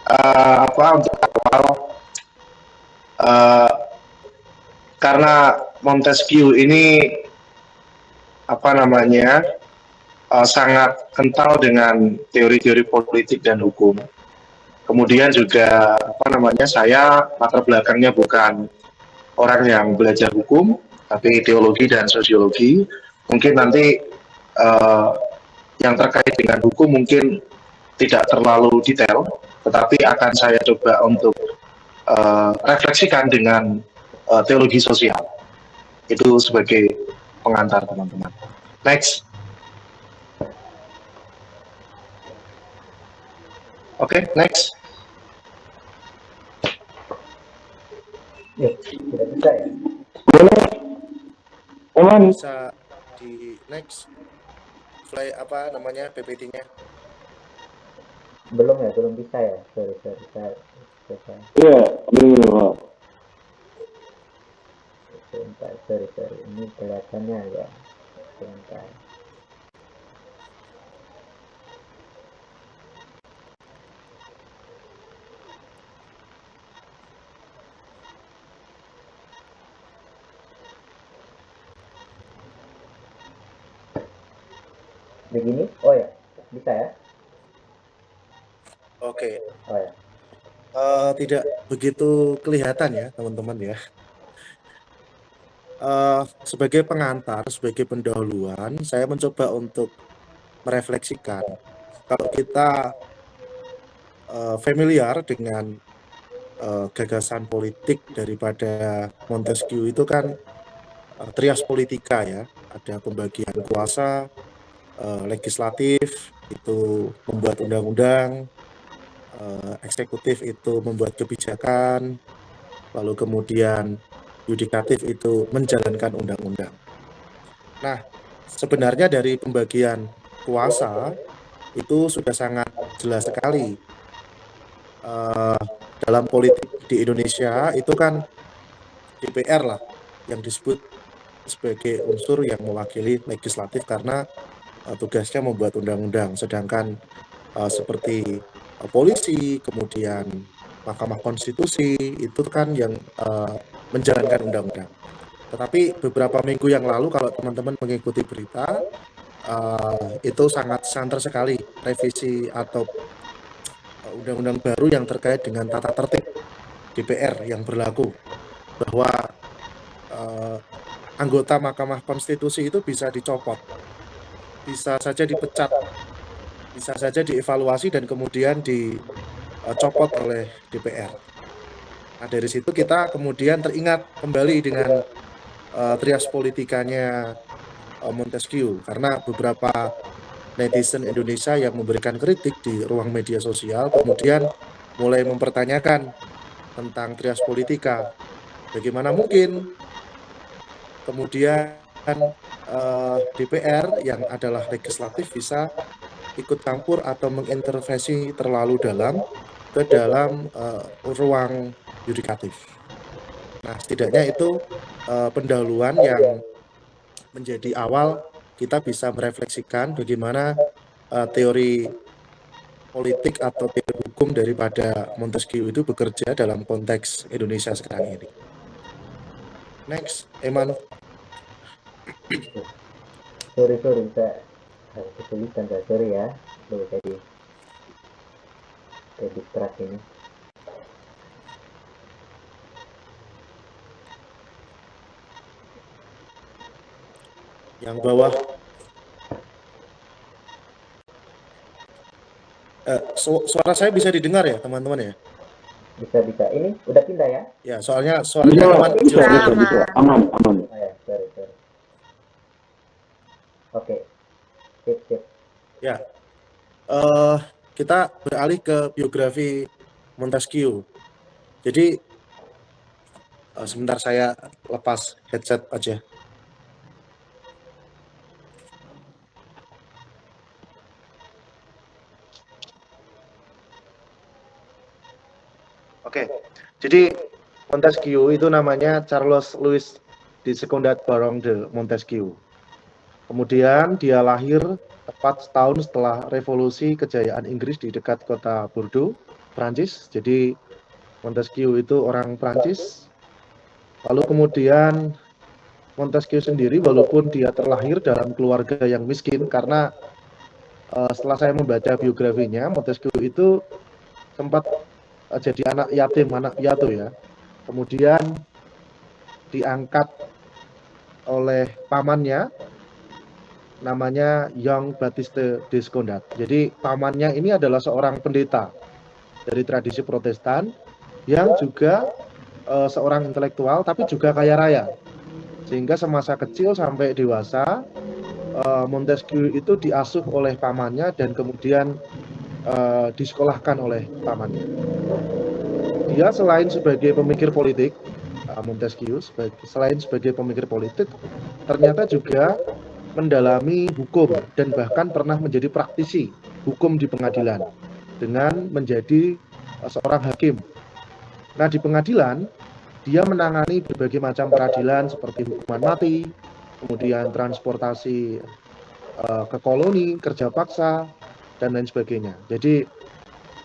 Untuk awal, uh, karena Montesquieu ini sangat kental dengan teori-teori politik dan hukum. Kemudian juga saya latar belakangnya bukan orang yang belajar hukum, tapi teologi dan sosiologi. Mungkin nanti uh, yang terkait dengan hukum mungkin tidak terlalu detail, tetapi akan saya coba untuk refleksikan dengan teologi sosial. Itu sebagai pengantar teman-teman. Next. Oke, next. Ya, tidak bisa ya? Boleh. Bisa di next. Fly PPT-nya? Belum ya, belum bisa ya. Sorry. Iya, belum. Sebentar, sorry. Ini kelihatannya ya. Sebentar. Begini? Oh ya, bisa ya? Oke. Oh ya. Tidak begitu kelihatan ya teman-teman ya. Sebagai pengantar, sebagai pendahuluan, saya mencoba untuk merefleksikan. Kalau kita familiar dengan gagasan politik daripada Montesquieu itu kan trias politika ya. Ada pembagian kuasa, legislatif itu membuat undang-undang, eksekutif itu membuat kebijakan, lalu kemudian yudikatif itu menjalankan undang-undang. Nah, sebenarnya dari pembagian kuasa itu sudah sangat jelas sekali. Dalam politik di Indonesia itu kan DPR lah yang disebut sebagai unsur yang mewakili legislatif karena tugasnya membuat undang-undang, sedangkan seperti polisi, kemudian Mahkamah Konstitusi itu kan yang menjalankan undang-undang. Tetapi beberapa minggu yang lalu kalau teman-teman mengikuti berita, itu sangat santer sekali revisi atau undang-undang baru yang terkait dengan tata tertib DPR yang berlaku, bahwa anggota Mahkamah Konstitusi itu bisa dicopot, bisa saja dipecat, bisa saja dievaluasi dan kemudian dicopot oleh DPR. Nah, dari situ kita kemudian teringat kembali dengan trias politikanya Montesquieu, karena beberapa netizen Indonesia yang memberikan kritik di ruang media sosial kemudian mulai mempertanyakan tentang trias politika. Bagaimana mungkin kemudian DPR yang adalah legislatif bisa ikut campur atau mengintervensi terlalu dalam ke dalam ruang yudikatif. Nah, setidaknya itu pendahuluan yang menjadi awal kita bisa merefleksikan bagaimana teori politik atau teori hukum daripada Montesquieu itu bekerja dalam konteks Indonesia sekarang ini. Next, Eman. Sorry, saya harus kesulitan, sorry ya. Tuh, jadi distract ini. Yang bawah. Suara saya bisa didengar ya teman-teman ya? Bisa. Ini udah pindah ya? Ya, soalnya suaranya Bisa. Aman. Oh ya, sorry. Oke. Sip. Ya. Kita beralih ke biografi Montesquieu. Jadi sebentar saya lepas headset aja. Oke. Jadi Montesquieu itu namanya Charles Louis de Secondat Baron de Montesquieu. Kemudian dia lahir tepat setahun setelah revolusi kejayaan Inggris di dekat kota Bordeaux Prancis. Jadi Montesquieu itu orang Prancis. Lalu kemudian Montesquieu sendiri walaupun dia terlahir dalam keluarga yang miskin, karena setelah saya membaca biografinya, Montesquieu itu sempat jadi anak yatim, anak piatu ya. Kemudian diangkat oleh pamannya, namanya Jean Baptiste Descondat. Jadi pamannya ini adalah seorang pendeta dari tradisi Protestan yang juga seorang intelektual tapi juga kaya raya. Sehingga semasa kecil sampai dewasa Montesquieu itu diasuh oleh pamannya dan kemudian disekolahkan oleh pamannya. Dia selain sebagai pemikir politik, Montesquieu selain sebagai pemikir politik, ternyata juga mendalami hukum dan bahkan pernah menjadi praktisi hukum di pengadilan dengan menjadi seorang hakim. Nah, di pengadilan dia menangani berbagai macam peradilan seperti hukuman mati, kemudian transportasi ke koloni, kerja paksa, dan lain sebagainya. Jadi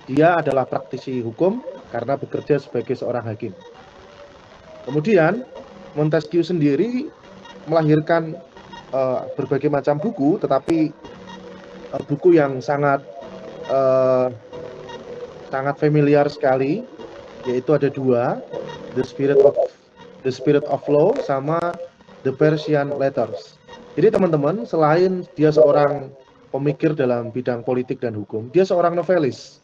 dia adalah praktisi hukum karena bekerja sebagai seorang hakim. Kemudian Montesquieu sendiri melahirkan berbagai macam buku, tetapi buku yang sangat familiar sekali, yaitu ada dua, The Spirit of Law sama The Persian Letters. Jadi teman-teman, selain dia seorang pemikir dalam bidang politik dan hukum, dia seorang novelis,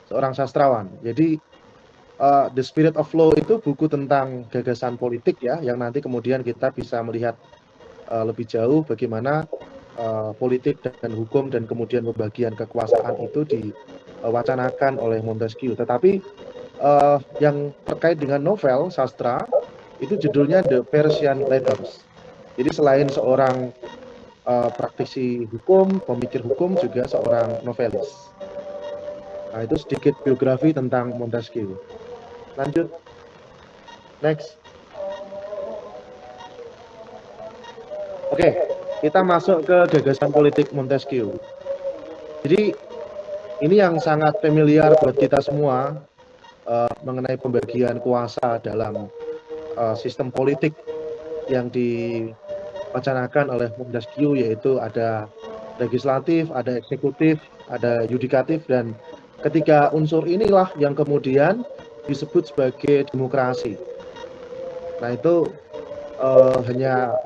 seorang sastrawan. Jadi The Spirit of Law itu buku tentang gagasan politik ya, yang nanti kemudian kita bisa melihat lebih jauh bagaimana politik dan hukum dan kemudian pembagian kekuasaan itu diwacanakan oleh Montesquieu. Tetapi yang terkait dengan novel sastra itu judulnya The Persian Letters. Jadi selain seorang praktisi hukum, pemikir hukum, juga seorang novelis. Nah, itu sedikit biografi tentang Montesquieu. Lanjut, next. Oke, kita masuk ke gagasan politik Montesquieu. Jadi ini yang sangat familiar buat kita semua mengenai pembagian kuasa dalam sistem politik yang diwacanakan oleh Montesquieu, yaitu ada legislatif, ada eksekutif, ada yudikatif, dan ketiga unsur inilah yang kemudian disebut sebagai demokrasi. Nah, itu hanya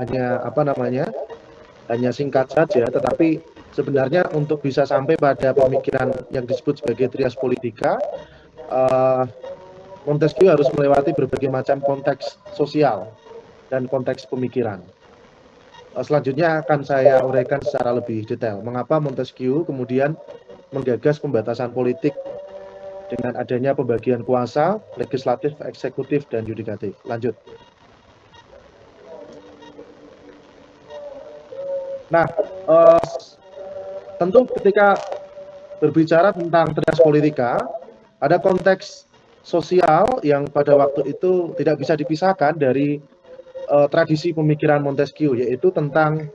singkat saja, tetapi sebenarnya untuk bisa sampai pada pemikiran yang disebut sebagai trias politika, Montesquieu harus melewati berbagai macam konteks sosial dan konteks pemikiran. Selanjutnya akan saya uraikan secara lebih detail mengapa Montesquieu kemudian menggagas pembatasan politik dengan adanya pembagian kuasa legislatif, eksekutif, dan yudikatif. Lanjut. Nah, tentu ketika berbicara tentang trias politika, ada konteks sosial yang pada waktu itu tidak bisa dipisahkan dari tradisi pemikiran Montesquieu, yaitu tentang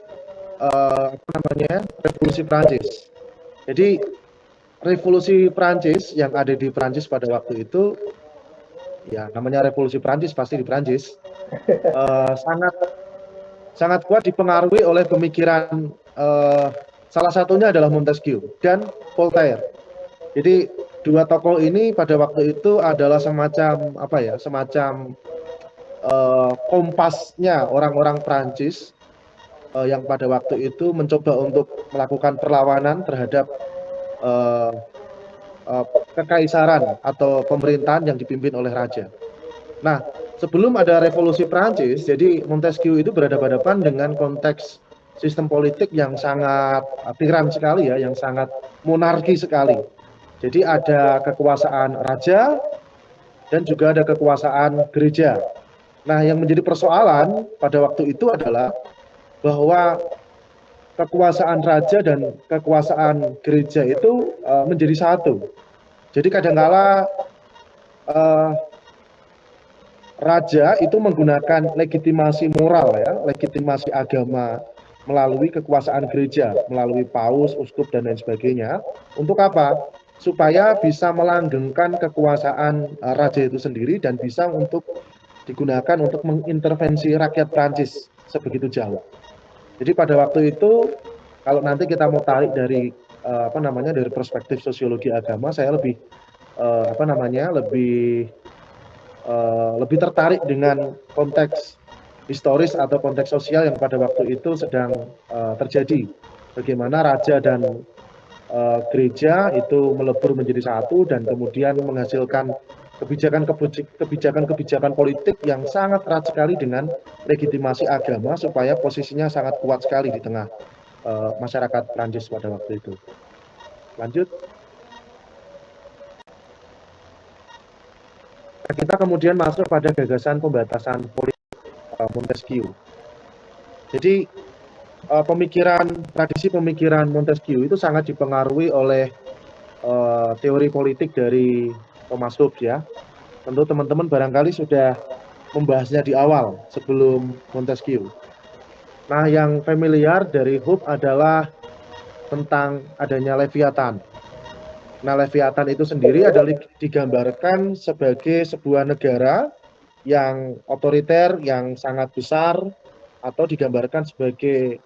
revolusi Prancis. Jadi revolusi Prancis yang ada di Prancis pada waktu itu, ya namanya revolusi Prancis pasti di Prancis, sangat kuat dipengaruhi oleh pemikiran salah satunya adalah Montesquieu dan Voltaire. Jadi dua tokoh ini pada waktu itu adalah semacam kompasnya orang-orang Prancis yang pada waktu itu mencoba untuk melakukan perlawanan terhadap kekaisaran atau pemerintahan yang dipimpin oleh raja. Nah, sebelum ada revolusi Prancis, jadi Montesquieu itu berhadapan dengan konteks sistem politik yang sangat tiran sekali ya, yang sangat monarki sekali. Jadi ada kekuasaan raja dan juga ada kekuasaan gereja. Nah, yang menjadi persoalan pada waktu itu adalah bahwa kekuasaan raja dan kekuasaan gereja itu menjadi satu. Jadi kadangkala raja itu menggunakan legitimasi moral ya, legitimasi agama melalui kekuasaan gereja, melalui paus, uskup, dan lain sebagainya. Untuk apa? supaya bisa melanggengkan kekuasaan raja itu sendiri dan bisa untuk digunakan untuk mengintervensi rakyat Prancis sebegitu jauh. Jadi pada waktu itu kalau nanti kita mau tarik dari dari perspektif sosiologi agama, saya lebih lebih tertarik dengan konteks historis atau konteks sosial yang pada waktu itu sedang terjadi. Bagaimana raja dan gereja itu melebur menjadi satu dan kemudian menghasilkan kebijakan-kebijakan politik yang sangat erat sekali dengan legitimasi agama supaya posisinya sangat kuat sekali di tengah masyarakat Prancis pada waktu itu. Lanjut. Kita kemudian masuk pada gagasan pembatasan politik Montesquieu. Jadi tradisi pemikiran Montesquieu itu sangat dipengaruhi oleh teori politik dari Thomas Hobbes ya. Tentu teman-teman barangkali sudah membahasnya di awal sebelum Montesquieu. Nah, yang familiar dari Hobbes adalah tentang adanya Leviathan. Nah, Leviathan itu sendiri adalah digambarkan sebagai sebuah negara yang otoriter, yang sangat besar, atau digambarkan sebagai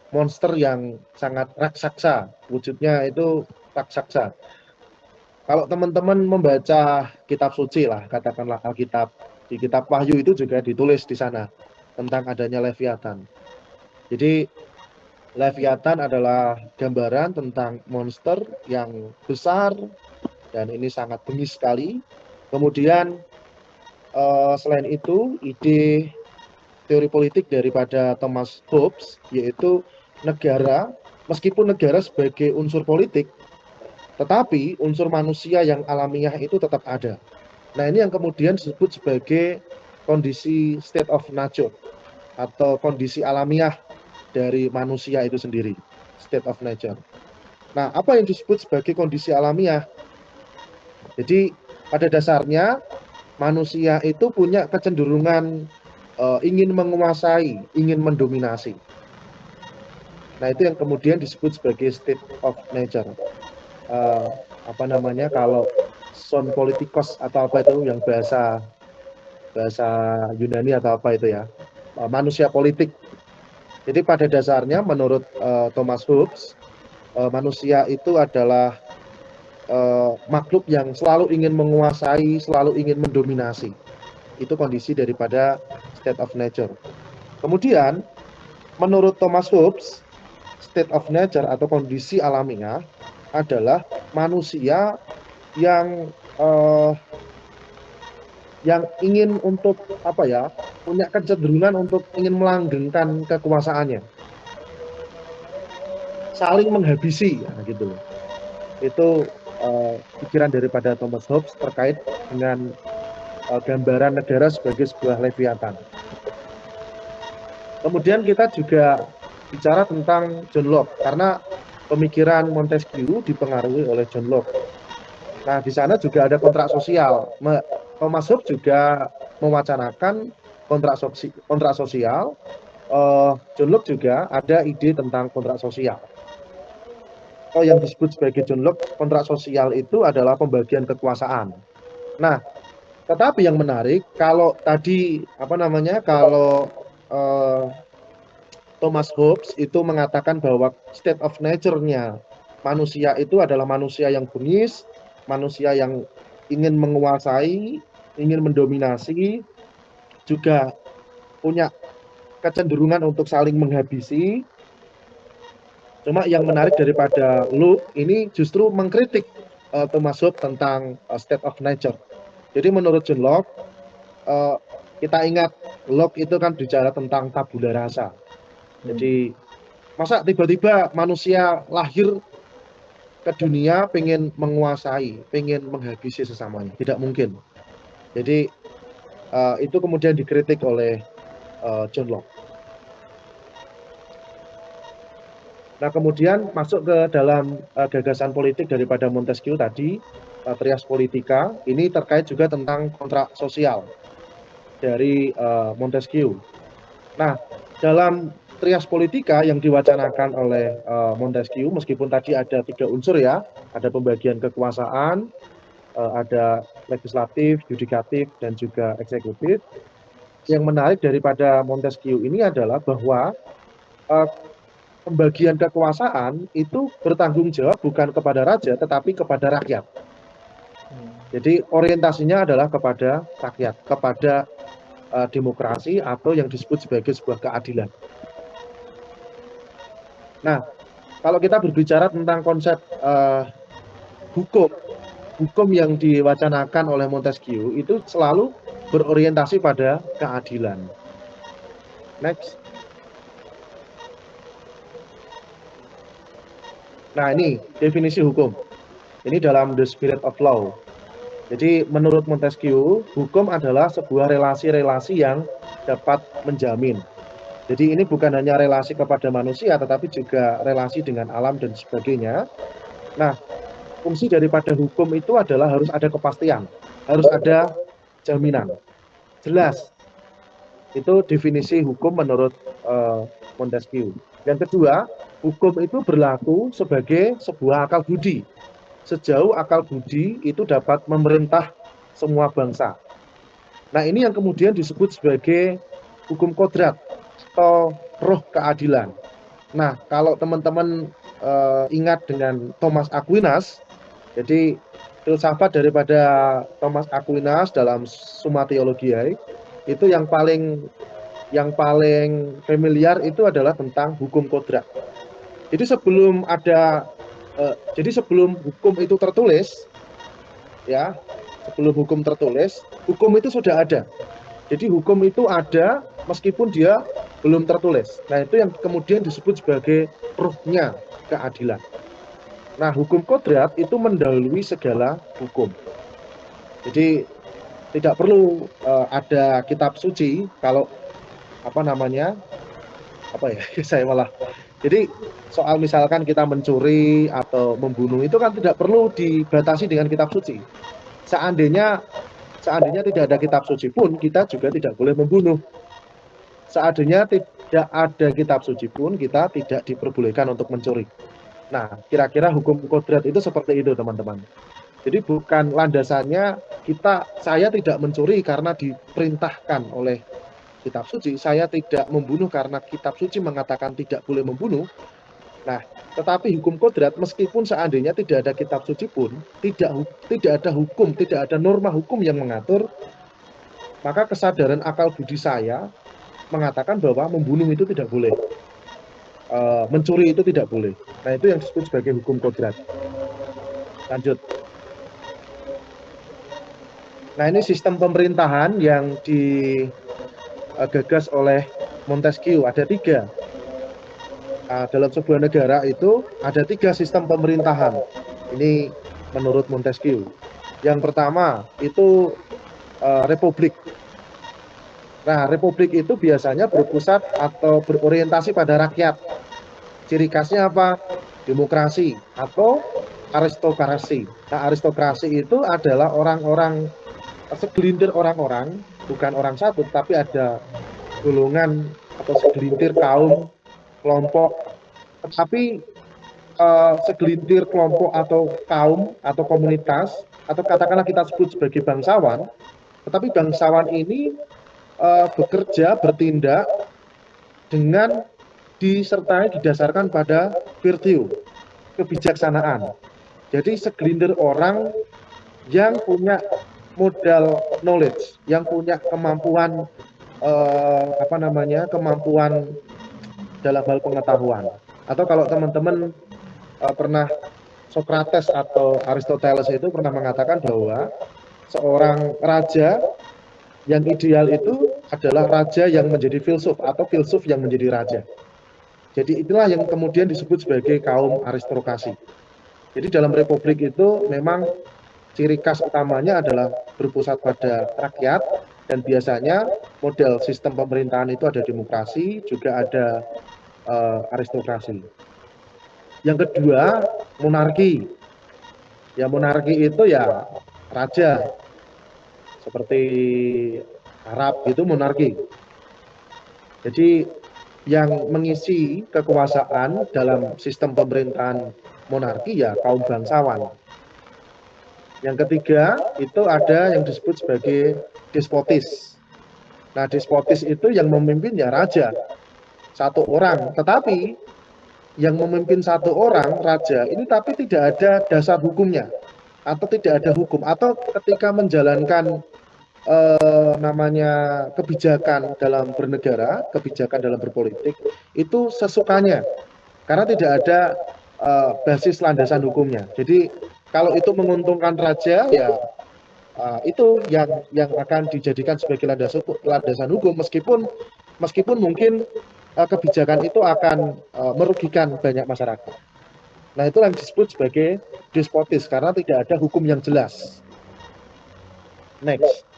monster yang sangat raksasa. Wujudnya itu raksasa. Kalau teman-teman membaca kitab suci lah, katakanlah Alkitab, di kitab Wahyu itu juga ditulis di sana tentang adanya Leviathan. Jadi Leviathan adalah gambaran tentang monster yang besar dan ini sangat bengis sekali. Kemudian selain itu ide teori politik daripada Thomas Hobbes yaitu negara, meskipun negara sebagai unsur politik, tetapi unsur manusia yang alamiah itu tetap ada. Nah, ini yang kemudian disebut sebagai kondisi state of nature atau kondisi alamiah dari manusia itu sendiri, state of nature. Nah, apa yang disebut sebagai kondisi alamiah? Jadi, pada dasarnya manusia itu punya kecenderungan ingin menguasai, ingin mendominasi. Nah, itu yang kemudian disebut sebagai state of nature. Kalau son politikos atau apa itu yang bahasa Yunani atau apa itu ya, manusia politik. Jadi pada dasarnya menurut Thomas Hobbes, manusia itu adalah makhluk yang selalu ingin menguasai, selalu ingin mendominasi. Itu kondisi daripada state of nature. Kemudian menurut Thomas Hobbes, state of nature atau kondisi alamiah adalah manusia yang ingin untuk punya kecenderungan untuk ingin melanggengkan kekuasaannya, saling menghabisi, gitu. Itu pikiran daripada Thomas Hobbes terkait dengan gambaran negara sebagai sebuah Leviathan. Kemudian kita juga bicara tentang John Locke karena pemikiran Montesquieu dipengaruhi oleh John Locke. Nah, di sana juga ada kontrak sosial. Thomas Hobbes juga mewacanakan kontrak sosial. John Locke juga ada ide tentang kontrak sosial. Yang disebut sebagai John Locke, kontrak sosial itu adalah pembagian kekuasaan. Nah, tetapi yang menarik kalau tadi Thomas Hobbes itu mengatakan bahwa state of nature-nya manusia itu adalah manusia yang bengis, manusia yang ingin menguasai, ingin mendominasi, juga punya kecenderungan untuk saling menghabisi. Cuma yang menarik daripada Locke ini justru mengkritik Thomas Hobbes tentang state of nature. Jadi menurut John Locke, kita ingat Locke itu kan bicara tentang tabula rasa. Jadi masa tiba-tiba manusia lahir ke dunia pengen menguasai, pengen menghabisi sesamanya? Tidak mungkin. Jadi itu kemudian dikritik oleh John Locke. Nah, kemudian masuk ke dalam gagasan politik daripada Montesquieu tadi, Trias Politica, ini terkait juga tentang kontrak sosial dari Montesquieu. Nah, dalam trias politika yang diwacanakan oleh Montesquieu, meskipun tadi ada 3 unsur ya, ada pembagian kekuasaan, ada legislatif, yudikatif, dan juga eksekutif. Yang menarik daripada Montesquieu ini adalah bahwa pembagian kekuasaan itu bertanggung jawab bukan kepada raja, tetapi kepada rakyat. Jadi orientasinya adalah kepada rakyat, kepada demokrasi atau yang disebut sebagai sebuah keadilan. Nah, kalau kita berbicara tentang konsep hukum yang diwacanakan oleh Montesquieu itu selalu berorientasi pada keadilan. Next. Nah, ini definisi hukum. Ini dalam The Spirit of Law. Jadi menurut Montesquieu, hukum adalah sebuah relasi-relasi yang dapat menjamin. Jadi ini bukan hanya relasi kepada manusia, tetapi juga relasi dengan alam dan sebagainya. Nah, fungsi daripada hukum itu adalah harus ada kepastian, harus ada jaminan. Jelas. Itu definisi hukum menurut Montesquieu. Yang kedua, hukum itu berlaku sebagai sebuah akal budi. Sejauh akal budi itu dapat memerintah semua bangsa. Nah, ini yang kemudian disebut sebagai hukum kodrat atau roh keadilan. Nah, kalau teman-teman ingat dengan Thomas Aquinas, jadi filsafat daripada Thomas Aquinas dalam Summa Theologiae itu yang paling familiar itu adalah tentang hukum kodrat. Jadi sebelum hukum itu tertulis, ya, sebelum hukum tertulis, hukum itu sudah ada. Jadi hukum itu ada meskipun dia belum tertulis. Nah, itu yang kemudian disebut sebagai ruhnya keadilan. Nah, hukum kodrat itu mendahului segala hukum. Jadi tidak perlu ada kitab suci kalau saya malah. Jadi soal misalkan kita mencuri atau membunuh itu kan tidak perlu dibatasi dengan kitab suci. Seandainya tidak ada kitab suci pun kita juga tidak boleh membunuh. Seandainya tidak ada kitab suci pun kita tidak diperbolehkan untuk mencuri. Nah, kira-kira hukum kodrat itu seperti itu, teman-teman. Jadi bukan landasannya saya tidak mencuri karena diperintahkan oleh kitab suci, saya tidak membunuh karena kitab suci mengatakan tidak boleh membunuh. Nah, tetapi hukum kodrat meskipun seandainya tidak ada kitab suci pun, tidak ada hukum, tidak ada norma hukum yang mengatur, maka kesadaran akal budi saya mengatakan bahwa membunuh itu tidak boleh, mencuri itu tidak boleh. Nah, itu yang disebut sebagai hukum kodrat. Lanjut. Nah, ini sistem pemerintahan yang digagas oleh Montesquieu. Ada 3. Dalam sebuah negara itu ada 3 sistem pemerintahan. Ini menurut Montesquieu. Yang pertama itu republik. Nah, republik itu biasanya berpusat atau berorientasi pada rakyat. Ciri khasnya apa? Demokrasi atau aristokrasi. Nah, aristokrasi itu adalah segelintir orang-orang, bukan orang satu, tapi ada golongan atau segelintir kaum, kelompok, tetapi segelintir kelompok atau kaum atau komunitas, atau katakanlah kita sebut sebagai bangsawan, tetapi bangsawan ini bekerja, bertindak dengan disertai didasarkan pada virtue, kebijaksanaan. Jadi segelintir orang yang punya modal knowledge, yang punya kemampuan kemampuan dalam hal pengetahuan. Atau kalau teman-teman pernah Socrates atau Aristoteles itu pernah mengatakan bahwa seorang raja yang ideal itu adalah raja yang menjadi filsuf atau filsuf yang menjadi raja. Jadi itulah yang kemudian disebut sebagai kaum aristokrasi. Jadi dalam republik itu memang ciri khas utamanya adalah berpusat pada rakyat, dan biasanya model sistem pemerintahan itu ada demokrasi, juga ada aristokrasi. Yang kedua, monarki. Ya, monarki itu ya raja. Seperti Arab itu monarki. Jadi yang mengisi kekuasaan dalam sistem pemerintahan monarki ya kaum bangsawan. Yang ketiga itu ada yang disebut sebagai despotis. Nah, despotis itu yang memimpin ya raja, satu orang. Tetapi yang memimpin satu orang raja ini tapi tidak ada dasar hukumnya atau tidak ada hukum, atau ketika menjalankan namanya kebijakan dalam bernegara, kebijakan dalam berpolitik itu sesukanya karena tidak ada basis landasan hukumnya. Jadi kalau itu menguntungkan raja ya itu yang akan dijadikan sebagai landasan hukum, meskipun mungkin kebijakan itu akan merugikan banyak masyarakat. Nah, itu yang disebut sebagai despotis karena tidak ada hukum yang jelas. Next.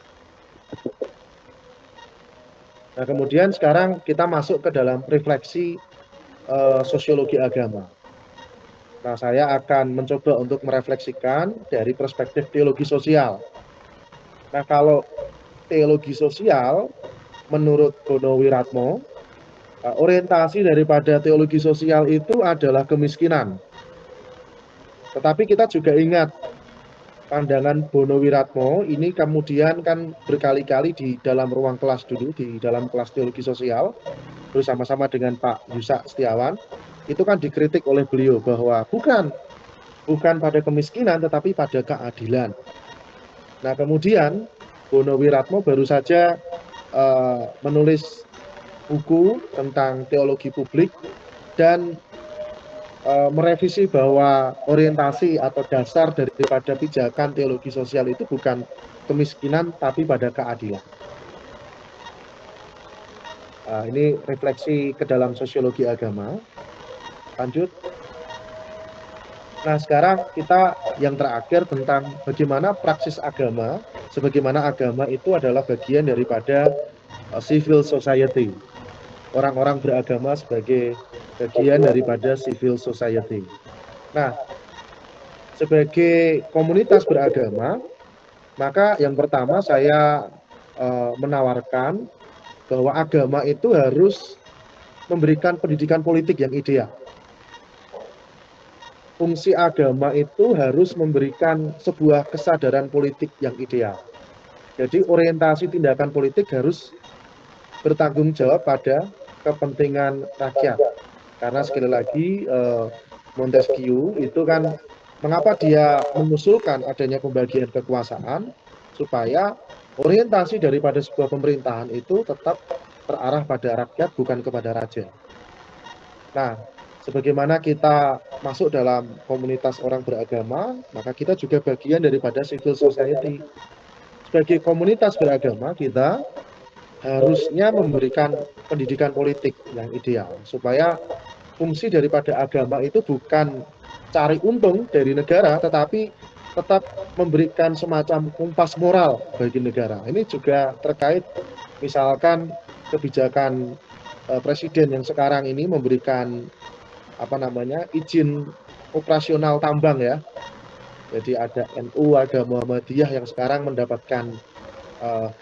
Nah, kemudian sekarang kita masuk ke dalam refleksi sosiologi agama. Nah, saya akan mencoba untuk merefleksikan dari perspektif teologi sosial. Nah, kalau teologi sosial, menurut Bono Wiratmo, orientasi daripada teologi sosial itu adalah kemiskinan. Tetapi kita juga ingat, pandangan Bono Wiratmo ini kemudian kan berkali-kali di dalam ruang kelas dulu, di dalam kelas teologi sosial, bersama-sama dengan Pak Yusak Setiawan, itu kan dikritik oleh beliau bahwa bukan pada kemiskinan, tetapi pada keadilan. Nah, kemudian Bono Wiratmo baru saja menulis buku tentang teologi publik dan merevisi bahwa orientasi atau dasar daripada pijakan teologi sosial itu bukan kemiskinan, tapi pada keadilan. Ini refleksi ke dalam sosiologi agama. Lanjut. Nah, sekarang kita yang terakhir tentang bagaimana praksis agama, sebagaimana agama itu adalah bagian daripada civil society. Orang-orang beragama sebagai bagian daripada civil society. Nah, sebagai komunitas beragama, maka yang pertama saya menawarkan bahwa agama itu harus memberikan pendidikan politik yang ideal. Fungsi agama itu harus memberikan sebuah kesadaran politik yang ideal. Jadi orientasi tindakan politik harus bertanggung jawab pada kepentingan rakyat. Karena sekali lagi Montesquieu itu kan mengapa dia mengusulkan adanya pembagian kekuasaan supaya orientasi daripada sebuah pemerintahan itu tetap terarah pada rakyat, bukan kepada raja. Nah, sebagaimana kita masuk dalam komunitas orang beragama, maka kita juga bagian daripada civil society. Sebagai komunitas beragama, kita harusnya memberikan pendidikan politik yang ideal, supaya fungsi daripada agama itu bukan cari untung dari negara, tetapi tetap memberikan semacam kompas moral bagi negara. Ini juga terkait misalkan kebijakan presiden yang sekarang ini memberikan izin operasional tambang ya. Jadi ada NU, ada Muhammadiyah yang sekarang mendapatkan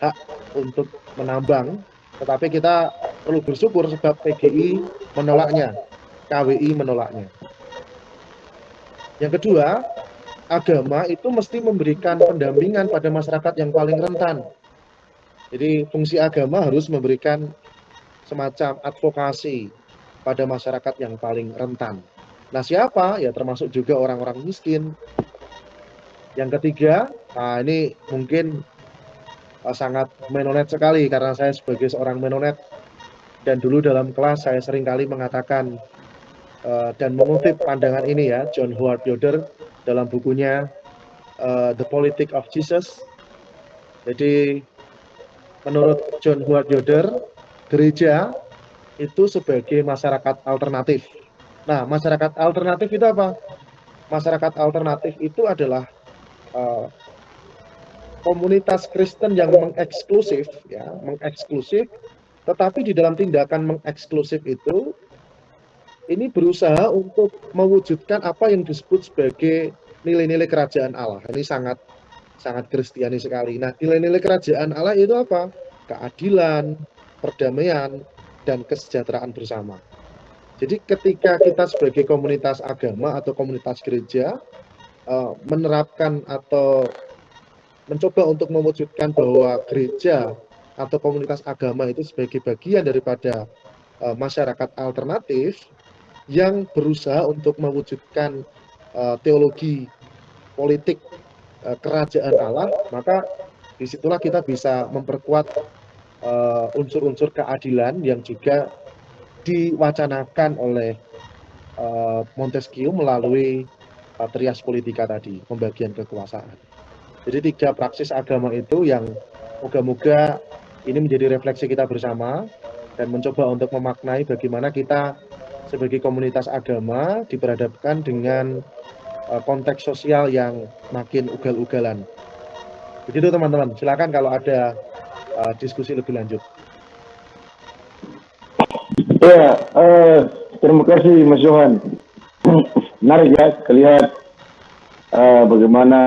hak untuk menambang, tetapi kita perlu bersyukur sebab PGI menolaknya, KWI menolaknya. Yang kedua, agama itu mesti memberikan pendampingan pada masyarakat yang paling rentan. Jadi fungsi agama harus memberikan semacam advokasi pada masyarakat yang paling rentan. Nah, siapa? Ya termasuk juga orang-orang miskin. Yang ketiga, nah ini mungkin sangat Menonet sekali karena saya sebagai seorang Menonet dan dulu dalam kelas saya seringkali mengatakan dan mengutip pandangan ini ya, John Howard Yoder dalam bukunya The Politics of Jesus. Jadi menurut John Howard Yoder, gereja itu sebagai masyarakat alternatif. Nah, masyarakat alternatif itu apa? Masyarakat alternatif itu adalah komunitas Kristen yang mengeksklusif, ya, mengeksklusif. Tetapi di dalam tindakan mengeksklusif itu, ini berusaha untuk mewujudkan apa yang disebut sebagai nilai-nilai kerajaan Allah. Ini sangat Kristiani sekali. Nah, nilai-nilai kerajaan Allah itu apa? Keadilan, perdamaian, dan kesejahteraan bersama. Jadi ketika kita sebagai komunitas agama atau komunitas gereja menerapkan atau mencoba untuk mewujudkan bahwa gereja atau komunitas agama itu sebagai bagian daripada masyarakat alternatif yang berusaha untuk mewujudkan teologi politik kerajaan Allah, maka disitulah kita bisa memperkuat unsur-unsur keadilan yang juga diwacanakan oleh Montesquieu melalui trias politika tadi, pembagian kekuasaan. Jadi 3 praksis agama itu yang moga-moga ini menjadi refleksi kita bersama dan mencoba untuk memaknai bagaimana kita sebagai komunitas agama diperhadapkan dengan konteks sosial yang makin ugal-ugalan. Begitu teman-teman, silakan kalau ada diskusi lebih lanjut. Ya, terima kasih Mas Johan. Menarik ya, terlihat bagaimana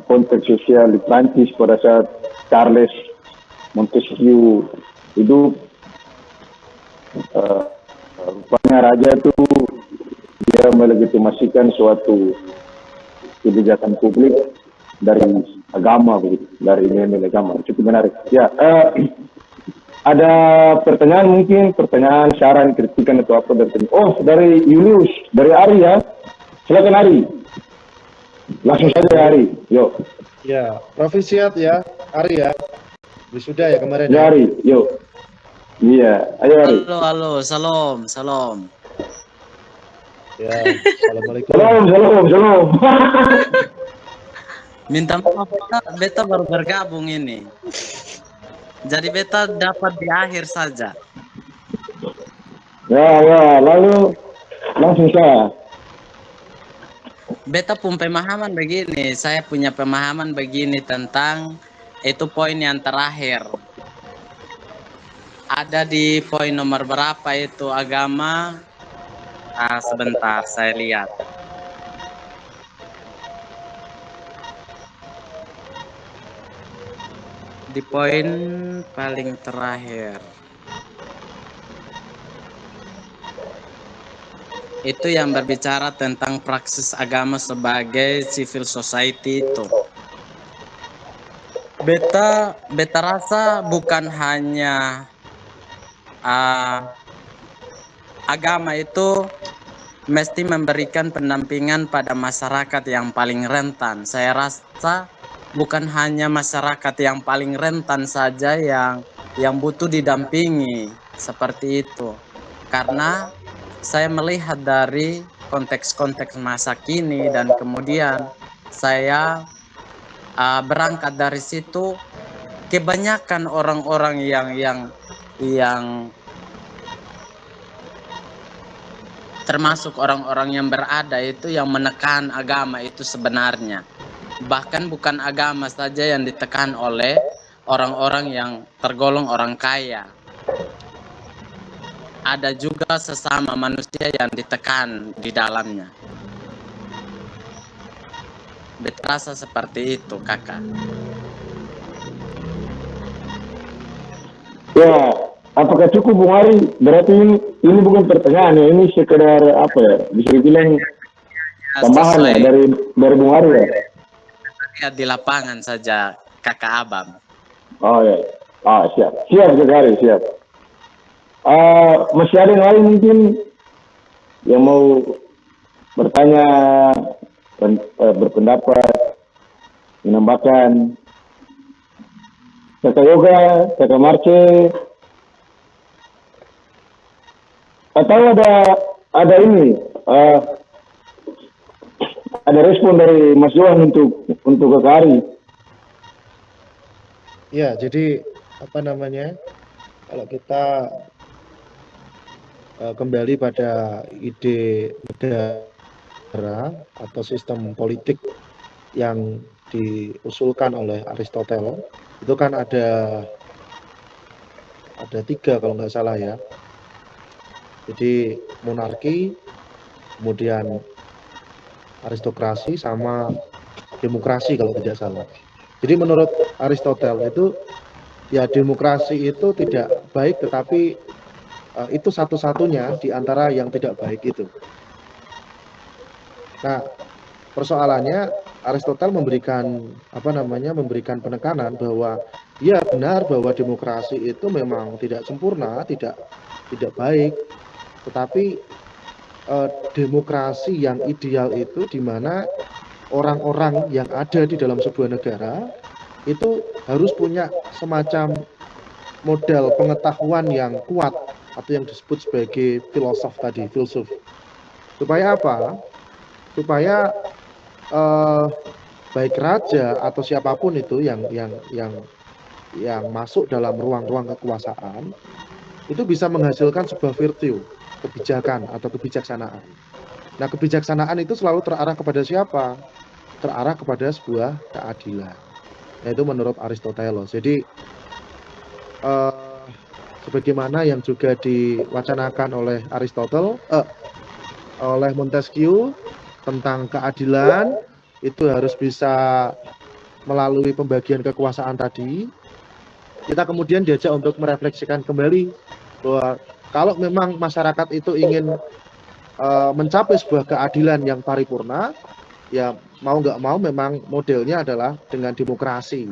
konteks sosial di Prancis pada saat Charles Montesquieu hidup. Rupanya raja itu dia melegitimasikan suatu kebijakan publik dari agama, begitu, dari nilai agama. Cukup menarik. Ya, ada pertanyaan, saran, kritikan atau apa dari dari Julius, dari Ari ya. Silakan Ari. Langsung saja Ari. Yuk. Ya, profisiat ya, Ari ya. Wisuda ya kemarin. Ya Ari, yuk. Iya, ayo Ari. Halo, salam. Ya, assalamualaikum. Salam. Minta maaf, beta baru bergabung ini. Jadi beta dapat di akhir saja. Ya, lalu langsung saya. Beta pun pemahaman begini, saya punya pemahaman begini tentang itu poin yang terakhir. Ada di poin nomor berapa itu agama? Sebentar saya lihat. Di poin paling terakhir. Itu yang berbicara tentang praksis agama sebagai civil society itu. Beta rasa bukan hanya agama itu mesti memberikan pendampingan pada masyarakat yang paling rentan. Saya rasa bukan hanya masyarakat yang paling rentan saja yang butuh didampingi seperti itu. Karena saya melihat dari konteks-konteks masa kini dan kemudian saya berangkat dari situ, kebanyakan orang-orang yang termasuk orang-orang yang berada itu yang menekan agama itu sebenarnya. Bahkan bukan agama saja yang ditekan oleh orang-orang yang tergolong orang kaya. Ada juga sesama manusia yang ditekan di dalamnya. Berasa seperti itu, kakak. Ya, apakah cukup Bung Ari? Berarti ini bukan pertanyaan ya, ini sekedar apa ya? Bisa dibilang tambahan ya dari Bung Ari ya. Lihat di lapangan saja, kakak Abam. Oh ya, siap sekali, siap. Masih ada yang lain mungkin yang mau bertanya, berpendapat, menambahkan. Kakak Yoga, Kakak Marce, atau ada ini, ada respon dari Mas Johan untuk Kakak Ari. Ya, jadi apa namanya? Kalau kita kembali pada ide negara atau sistem politik yang diusulkan oleh Aristoteles, itu kan ada 3 kalau nggak salah ya. Jadi monarki, kemudian aristokrasi, sama demokrasi kalau tidak salah. Jadi menurut Aristoteles itu ya demokrasi itu tidak baik, tetapi itu satu-satunya di antara yang tidak baik itu. Nah, persoalannya Aristoteles memberikan penekanan bahwa ya benar bahwa demokrasi itu memang tidak sempurna, tidak baik, tetapi demokrasi yang ideal itu di mana orang-orang yang ada di dalam sebuah negara itu harus punya semacam modal pengetahuan yang kuat atau yang disebut sebagai filsuf. Supaya apa? Supaya baik raja atau siapapun itu yang masuk dalam ruang-ruang kekuasaan itu bisa menghasilkan sebuah virtue, kebijakan atau kebijaksanaan. Nah, kebijaksanaan itu selalu terarah kepada siapa? Terarah kepada sebuah keadilan. Nah, itu menurut Aristoteles. Jadi sebagaimana yang juga diwacanakan oleh oleh Montesquieu tentang keadilan, itu harus bisa melalui pembagian kekuasaan tadi. Kita kemudian diajak untuk merefleksikan kembali bahwa kalau memang masyarakat itu ingin mencapai sebuah keadilan yang paripurna, ya mau nggak mau memang modelnya adalah dengan demokrasi.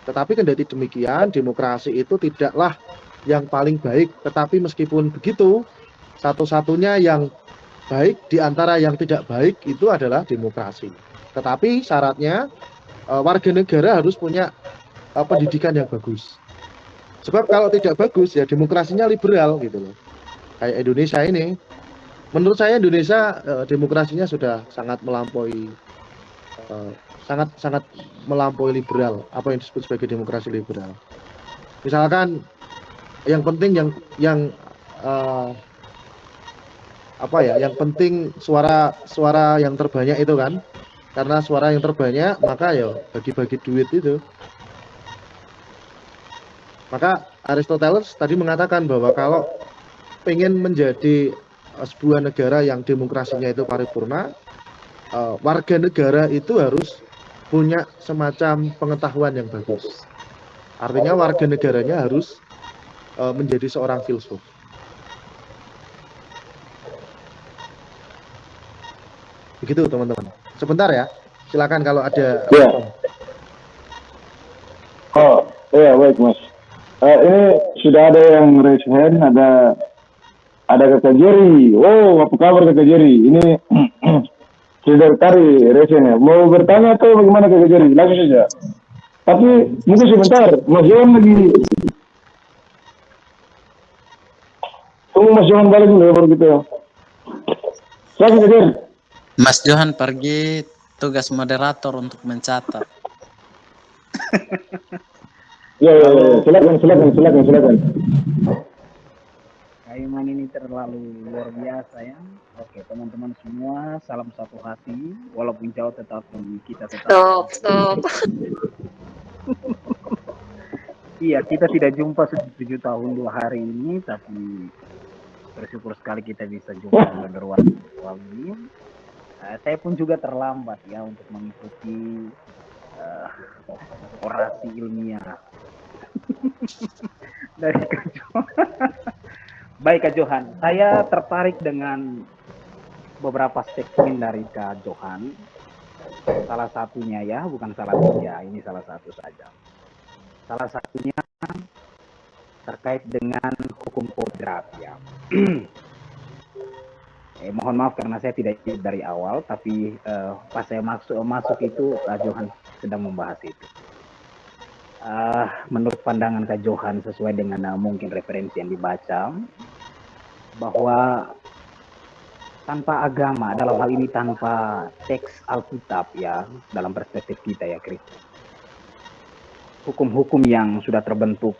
Tetapi kendati demikian, demokrasi itu tidaklah yang paling baik. Tetapi meskipun begitu, satu-satunya yang baik di antara yang tidak baik itu adalah demokrasi. Tetapi syaratnya warga negara harus punya pendidikan yang bagus. Sebab kalau tidak bagus ya demokrasinya liberal gitu loh. Kayak Indonesia ini. Menurut saya Indonesia demokrasinya sudah sangat melampaui sangat melampaui liberal, apa yang disebut sebagai demokrasi liberal. Misalkan yang penting yang penting suara yang terbanyak itu kan, karena suara yang terbanyak maka ya bagi-bagi duit itu. Maka Aristoteles tadi mengatakan bahwa kalau pengen menjadi sebuah negara yang demokrasinya itu paripurna, warga negara itu harus punya semacam pengetahuan yang bagus. Artinya warga negaranya harus menjadi seorang filsuf. Begitu teman-teman. Sebentar ya, silakan kalau ada. Ya. Oh, iya baik Mas. Ini sudah ada yang raise hand, ada Kakak Jerry. Oh, apa kabar Kakak Jerry? Ini sudah tadi raise hand ya. Mau bertanya atau bagaimana Kakak Jerry? Langsung saja. Tapi mungkin sebentar, Mas Johan lagi. Tunggu Mas Johan balik dulu ya baru gitu ya. Silakan Kakak Jerry. Mas Johan pergi tugas moderator untuk mencatat. Ya. Silakan. Kayman ini terlalu luar biasa ya. Oke, teman-teman semua, salam satu hati. Walaupun jauh tetapi kita tetap. Stop. Iya, kita tidak jumpa 7 tahun 2 hari ini, tapi bersyukur sekali kita bisa jumpa beberapa waktu ini. Saya pun juga terlambat ya untuk mengikuti orasi ilmiah dari Kak Johan. Baik Kak Johan, saya tertarik dengan beberapa statement dari Kak Johan. Salah satunya ya, bukan salah tiga, ini salah satu saja. Salah satunya terkait dengan hukum kodrat ya. Mohon maaf karena saya tidak ikut dari awal, tapi pas saya masuk itu Kak Johan sedang membahas itu. Menurut pandangan Kak Johan sesuai dengan mungkin referensi yang dibaca, bahwa tanpa agama, dalam hal ini tanpa teks Alkitab ya, dalam perspektif kita ya Kristus, hukum-hukum yang sudah terbentuk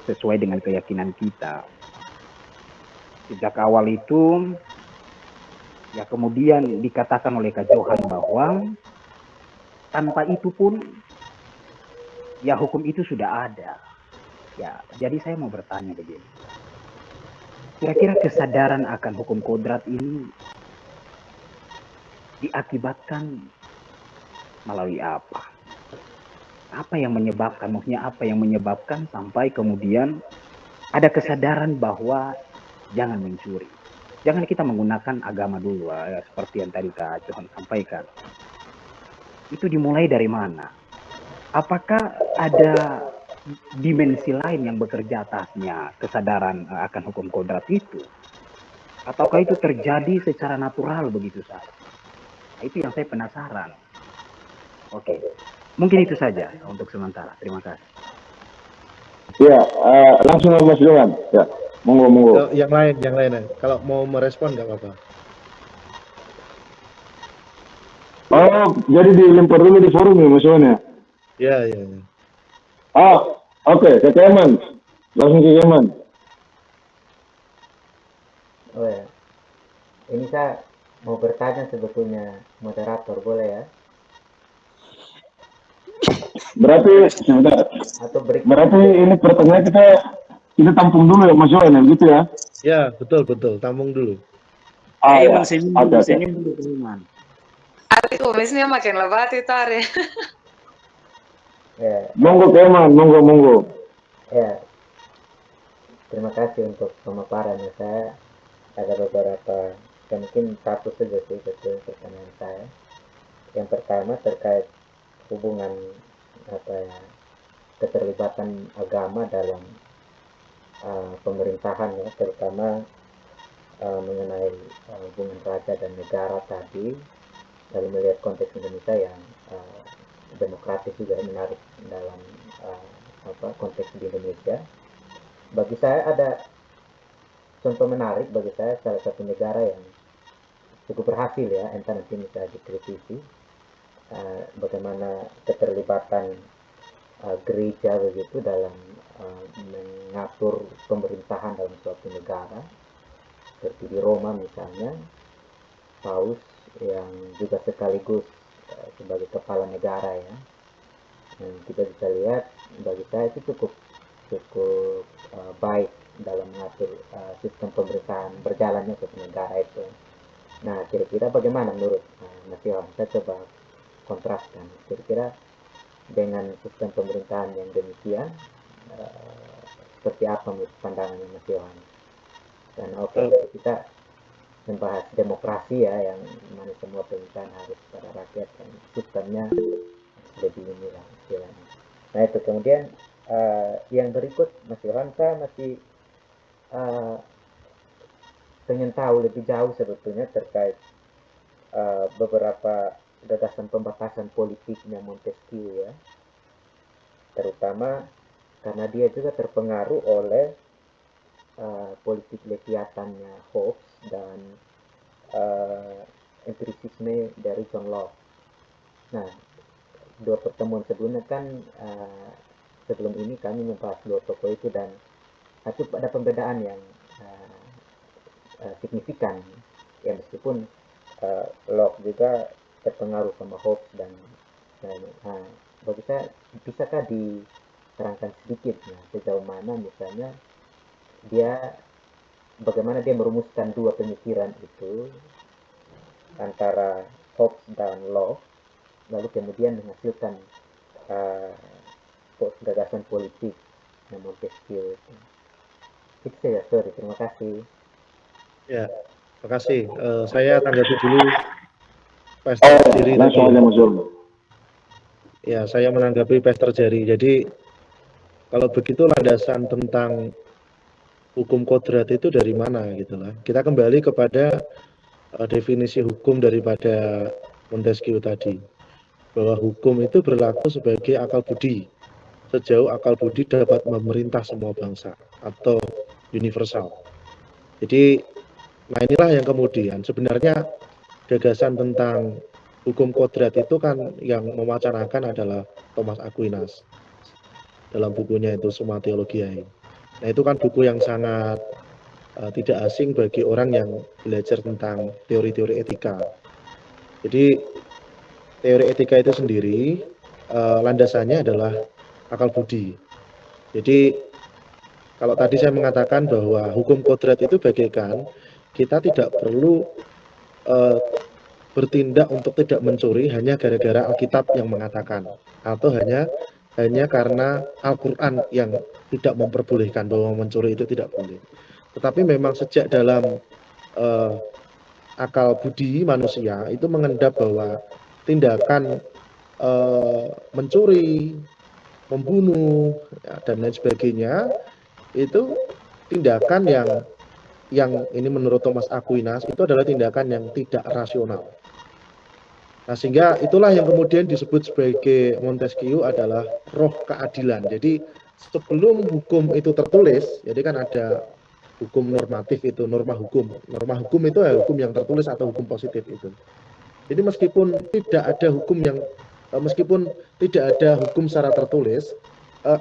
sesuai dengan keyakinan kita sejak awal itu, ya kemudian dikatakan oleh Kak Johan bahwa tanpa itu pun ya hukum itu sudah ada. Ya, jadi saya mau bertanya begini. Kira-kira kesadaran akan hukum kodrat ini diakibatkan melalui apa? Apa yang menyebabkan, maksudnya apa yang menyebabkan sampai kemudian ada kesadaran bahwa jangan mencuri. Jangan kita menggunakan agama dulu, seperti yang tadi Kak Johan sampaikan. Itu dimulai dari mana? Apakah ada dimensi lain yang bekerja atasnya kesadaran akan hukum kodrat itu? Ataukah itu terjadi secara natural begitu saja? Nah, itu yang saya penasaran. Oke, mungkin itu saja untuk sementara. Terima kasih. Ya, langsung Mas Johan. Ya, monggo. Yang lain. Kalau mau merespon nggak apa-apa. Oh, jadi dilempar dulu di forum ya Mas Johan ya? Ya. Oke, ke Keman. Langsung ke Keman. Oh ya, ini saya mau bertanya sebetulnya moderator, boleh ya? Berarti ini pertanyaan kita tampung dulu ya Mas Johan ya, gitu ya? Ya, betul, tampung dulu. Ya. Kumisnya makin lebat itu hari. Ya, Monggo Keman, monggo. ya. Terima kasih untuk pemaparannya. Saya ada beberapa, mungkin satu saja sih betul pertanyaan saya. Yang pertama terkait hubungan keterlibatan agama dalam pemerintahan ya, terutama mengenai hubungan raja dan negara tadi. Lalu melihat konteks Indonesia yang demokratis juga menarik dalam konteks di Indonesia. Bagi saya ada contoh menarik bagi saya, salah satu negara yang cukup berhasil ya, entah nanti bisa dikritisi bagaimana keterlibatan gereja begitu dalam mengatur pemerintahan dalam suatu negara, seperti di Roma misalnya, Paus yang juga sekaligus sebagai kepala negara ya. Dan kita bisa lihat bagi saya itu cukup baik dalam mengatur sistem pemerintahan berjalannya suatu negara itu. Nah, kira-kira bagaimana menurut Mas Yohan? Saya coba kontraskan. Kira-kira dengan sistem pemerintahan yang demikian, seperti apa menurut pandangannya Mas Yohan? Dan kita membahas demokrasi ya, yang mana semua pemerintahan harus pada rakyat dan sistemnya lebih inilah istilahnya. Nah itu kemudian yang berikut Mas Yohan, saya masih pengen tahu lebih jauh sebetulnya terkait beberapa gagasan pembatasan politiknya Montesquieu ya, terutama karena dia juga terpengaruh oleh politik leviatannya Hobbes dan empirisisme dari John Locke. Nah, dua pertemuan sebelumnya kan sebelum ini kami membahas dua tokoh itu, dan itu ada pembedaan yang signifikan ya, meskipun Locke juga terpengaruh sama Hobbes dan bagi saya bisakah diterangkan sedikit sejauh mana misalnya bagaimana dia merumuskan dua pemikiran itu antara Hobbes dan Locke, lalu kemudian menghasilkan gagasan politik yang Montesquieu itu saja. Terima kasih. Ya, terima kasih. Saya tanggapi dulu Pastor Jerry tadi. Ya, saya menanggapi Pastor Jerry. Jadi kalau begitu landasan tentang hukum kodrat itu dari mana gitu lah. Kita kembali kepada definisi hukum daripada Montesquieu tadi, bahwa hukum itu berlaku sebagai akal budi sejauh akal budi dapat memerintah semua bangsa atau universal. Jadi nah inilah yang kemudian sebenarnya gagasan tentang hukum kodrat itu kan yang mewacanakan adalah Thomas Aquinas dalam bukunya itu Summa Theologiae. Nah itu kan buku yang sangat tidak asing bagi orang yang belajar tentang teori-teori etika. Jadi teori etika itu sendiri landasannya adalah akal budi. Jadi kalau tadi saya mengatakan bahwa hukum kodrat itu bagaikan kita tidak perlu bertindak untuk tidak mencuri hanya gara-gara Alkitab yang mengatakan, atau hanya karena Al-Quran yang tidak memperbolehkan bahwa mencuri itu tidak boleh. Tetapi memang sejak dalam eh, akal budi manusia itu mengendap bahwa tindakan mencuri, membunuh, ya, dan lain sebagainya itu tindakan yang ini menurut Thomas Aquinas itu adalah tindakan yang tidak rasional. Nah, sehingga itulah yang kemudian disebut sebagai Montesquieu adalah roh keadilan. Jadi sebelum hukum itu tertulis, jadi kan ada hukum normatif itu, norma hukum. Norma hukum itu ya hukum yang tertulis atau hukum positif itu. Jadi meskipun tidak ada hukum meskipun tidak ada hukum secara tertulis,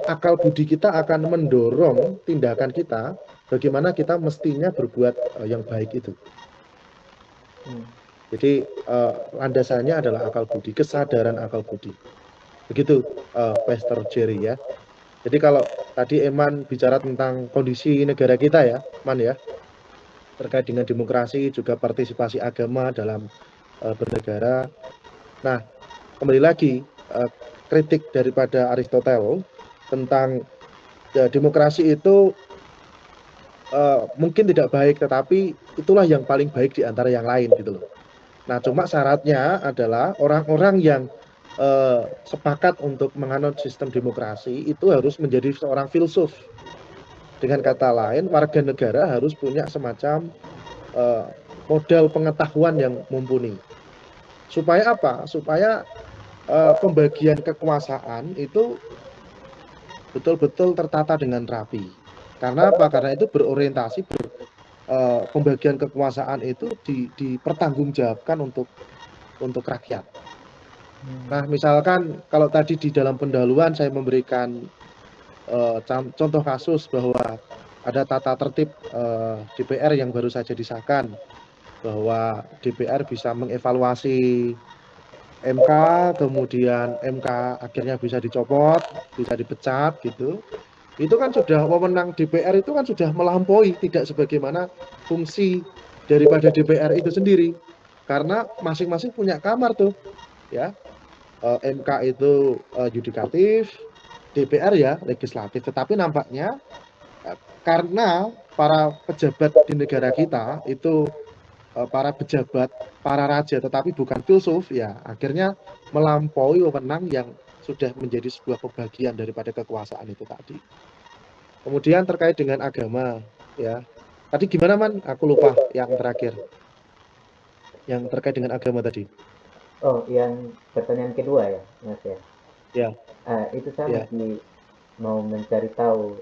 akal budi kita akan mendorong tindakan kita bagaimana kita mestinya berbuat yang baik itu. Jadi landasannya adalah akal budi, kesadaran akal budi. Begitu Pastor Jerry ya. Jadi kalau tadi Eman bicara tentang kondisi negara kita ya, Man ya, terkait dengan demokrasi juga partisipasi agama dalam bernegara. Nah, kembali lagi kritik daripada Aristoteles tentang demokrasi itu mungkin tidak baik, tetapi itulah yang paling baik di antara yang lain gitu loh. Nah, cuma syaratnya adalah orang-orang yang sepakat untuk menganut sistem demokrasi itu harus menjadi seorang filsuf. Dengan kata lain, warga negara harus punya semacam modal pengetahuan yang mumpuni. Supaya apa? Supaya pembagian kekuasaan itu betul-betul tertata dengan rapi. Karena apa? Karena itu berorientasi pembagian kekuasaan itu dipertanggungjawabkan untuk rakyat. Nah, misalkan kalau tadi di dalam pendahuluan saya memberikan contoh kasus bahwa ada tata tertib DPR yang baru saja disahkan, bahwa DPR bisa mengevaluasi MK, kemudian MK akhirnya bisa dicopot, bisa dipecat gitu. Itu kan sudah wewenang DPR itu kan sudah melampaui, tidak sebagaimana fungsi daripada DPR itu sendiri. Karena masing-masing punya kamar tuh, ya. MK itu yudikatif, DPR ya legislatif. Tetapi nampaknya karena para pejabat di negara kita itu para pejabat, para raja, tetapi bukan filsuf, ya akhirnya melampaui wewenang yang sudah menjadi sebuah pembagian daripada kekuasaan itu tadi. Kemudian terkait dengan agama, ya. Tadi gimana Man? Aku lupa yang terakhir. Yang terkait dengan agama tadi. Oh, yang pertanyaan kedua ya, Mas ya. Ya. Itu saya Ya. masih mau mencari tahu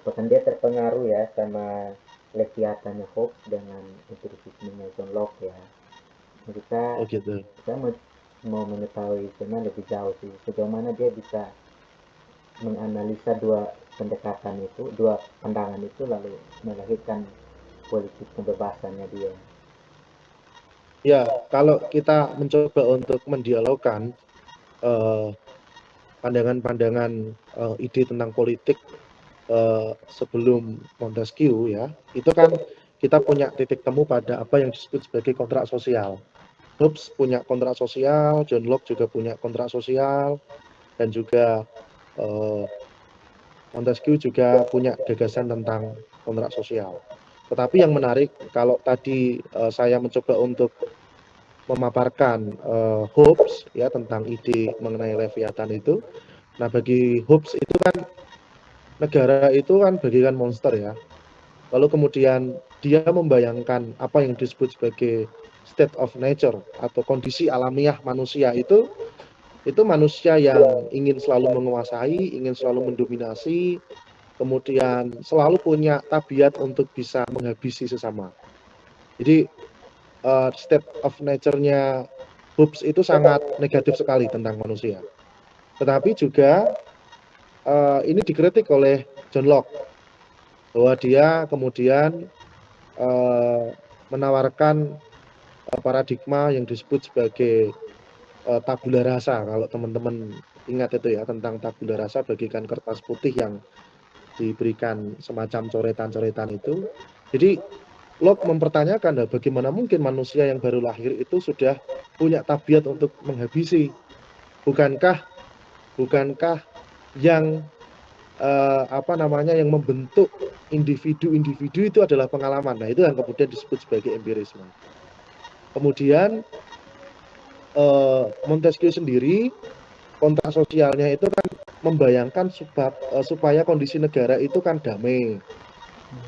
apakah dia terpengaruh ya sama Leviathannya Hobbes dengan empirisismenya John Locke ya. Oh gitu. Kita mau mengetahui sebenarnya lebih jauh sih, sejauh mana dia bisa menganalisa dua pendekatan itu, dua pandangan itu lalu melahirkan politik kebebasannya dia. Ya, kalau kita mencoba untuk mendialogkan pandangan-pandangan ide tentang politik sebelum Montesquieu ya, itu kan kita punya titik temu pada apa yang disebut sebagai kontrak sosial. Hobbes punya kontrak sosial, John Locke juga punya kontrak sosial, dan juga Montesquieu juga punya gagasan tentang kontrak sosial. Tetapi yang menarik, kalau tadi saya mencoba untuk memaparkan Hobbes ya tentang ide mengenai Leviathan itu. Nah, bagi Hobbes itu kan negara itu kan bagikan monster ya. Lalu kemudian dia membayangkan apa yang disebut sebagai state of nature atau kondisi alamiah manusia itu manusia yang ingin selalu menguasai, ingin selalu mendominasi, kemudian selalu punya tabiat untuk bisa menghabisi sesama. Jadi state of nature-nya Hobbes itu sangat negatif sekali tentang manusia. Tetapi juga ini dikritik oleh John Locke bahwa dia kemudian menawarkan paradigma yang disebut sebagai tabula rasa. Kalau teman-teman ingat itu ya, tentang tabula rasa bagikan kertas putih yang diberikan semacam coretan-coretan itu. Jadi Locke mempertanyakan bagaimana mungkin manusia yang baru lahir itu sudah punya tabiat untuk menghabisi. Bukankah yang yang membentuk individu-individu itu adalah pengalaman. Nah, itu yang kemudian disebut sebagai empirisme. Kemudian Montesquieu sendiri kontrak sosialnya itu kan membayangkan supaya kondisi negara itu kan damai,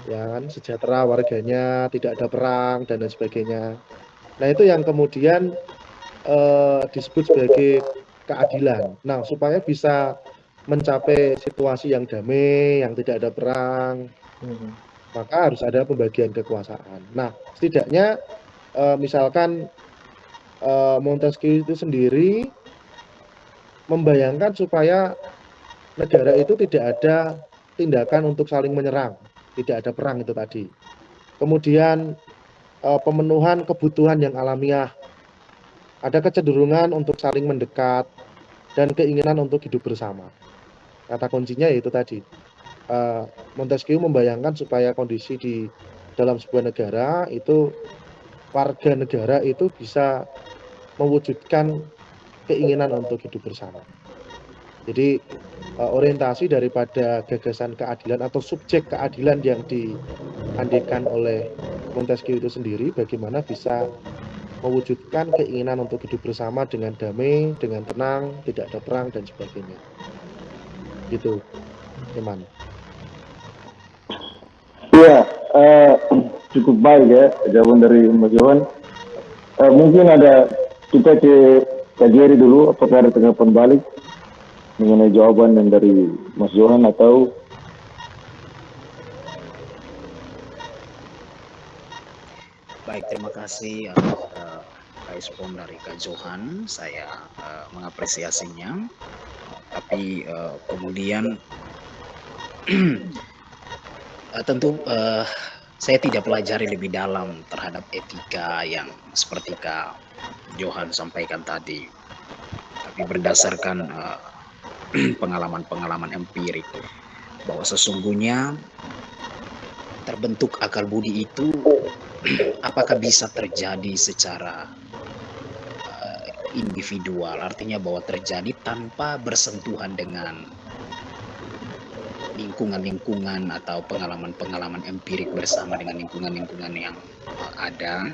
ya kan, sejahtera warganya, tidak ada perang dan lain sebagainya. Nah, itu yang kemudian disebut sebagai keadilan. Nah, supaya bisa mencapai situasi yang damai, yang tidak ada perang, maka harus ada pembagian kekuasaan. Nah, setidaknya misalkan Montesquieu itu sendiri membayangkan supaya negara itu tidak ada tindakan untuk saling menyerang, tidak ada perang itu tadi. Kemudian pemenuhan kebutuhan yang alamiah, ada kecenderungan untuk saling mendekat dan keinginan untuk hidup bersama. Kata kuncinya yaitu tadi. Montesquieu membayangkan supaya kondisi di dalam sebuah negara itu warga negara itu bisa mewujudkan keinginan untuk hidup bersama. Jadi orientasi daripada gagasan keadilan atau subjek keadilan yang diandekan oleh Montesquieu itu sendiri, bagaimana bisa mewujudkan keinginan untuk hidup bersama dengan damai, dengan tenang, tidak ada perang dan sebagainya. Gitu, Iman. Iya, cukup baik ya jawaban dari Mas Johan. Mungkin ada kita ke Jerry dulu, apakah ada tanggapan balik mengenai jawaban yang dari Mas Johan atau Baik, terima kasih atas respon dari Kak Johan. Saya mengapresiasinya. Tapi kemudian tentu saya tidak pelajari lebih dalam terhadap etika yang seperti Kak Johan sampaikan tadi. Tapi berdasarkan pengalaman-pengalaman empirik bahwa sesungguhnya terbentuk akal budi itu apakah bisa terjadi secara individual, artinya bahwa terjadi tanpa bersentuhan dengan lingkungan-lingkungan atau pengalaman-pengalaman empirik bersama dengan lingkungan-lingkungan yang ada.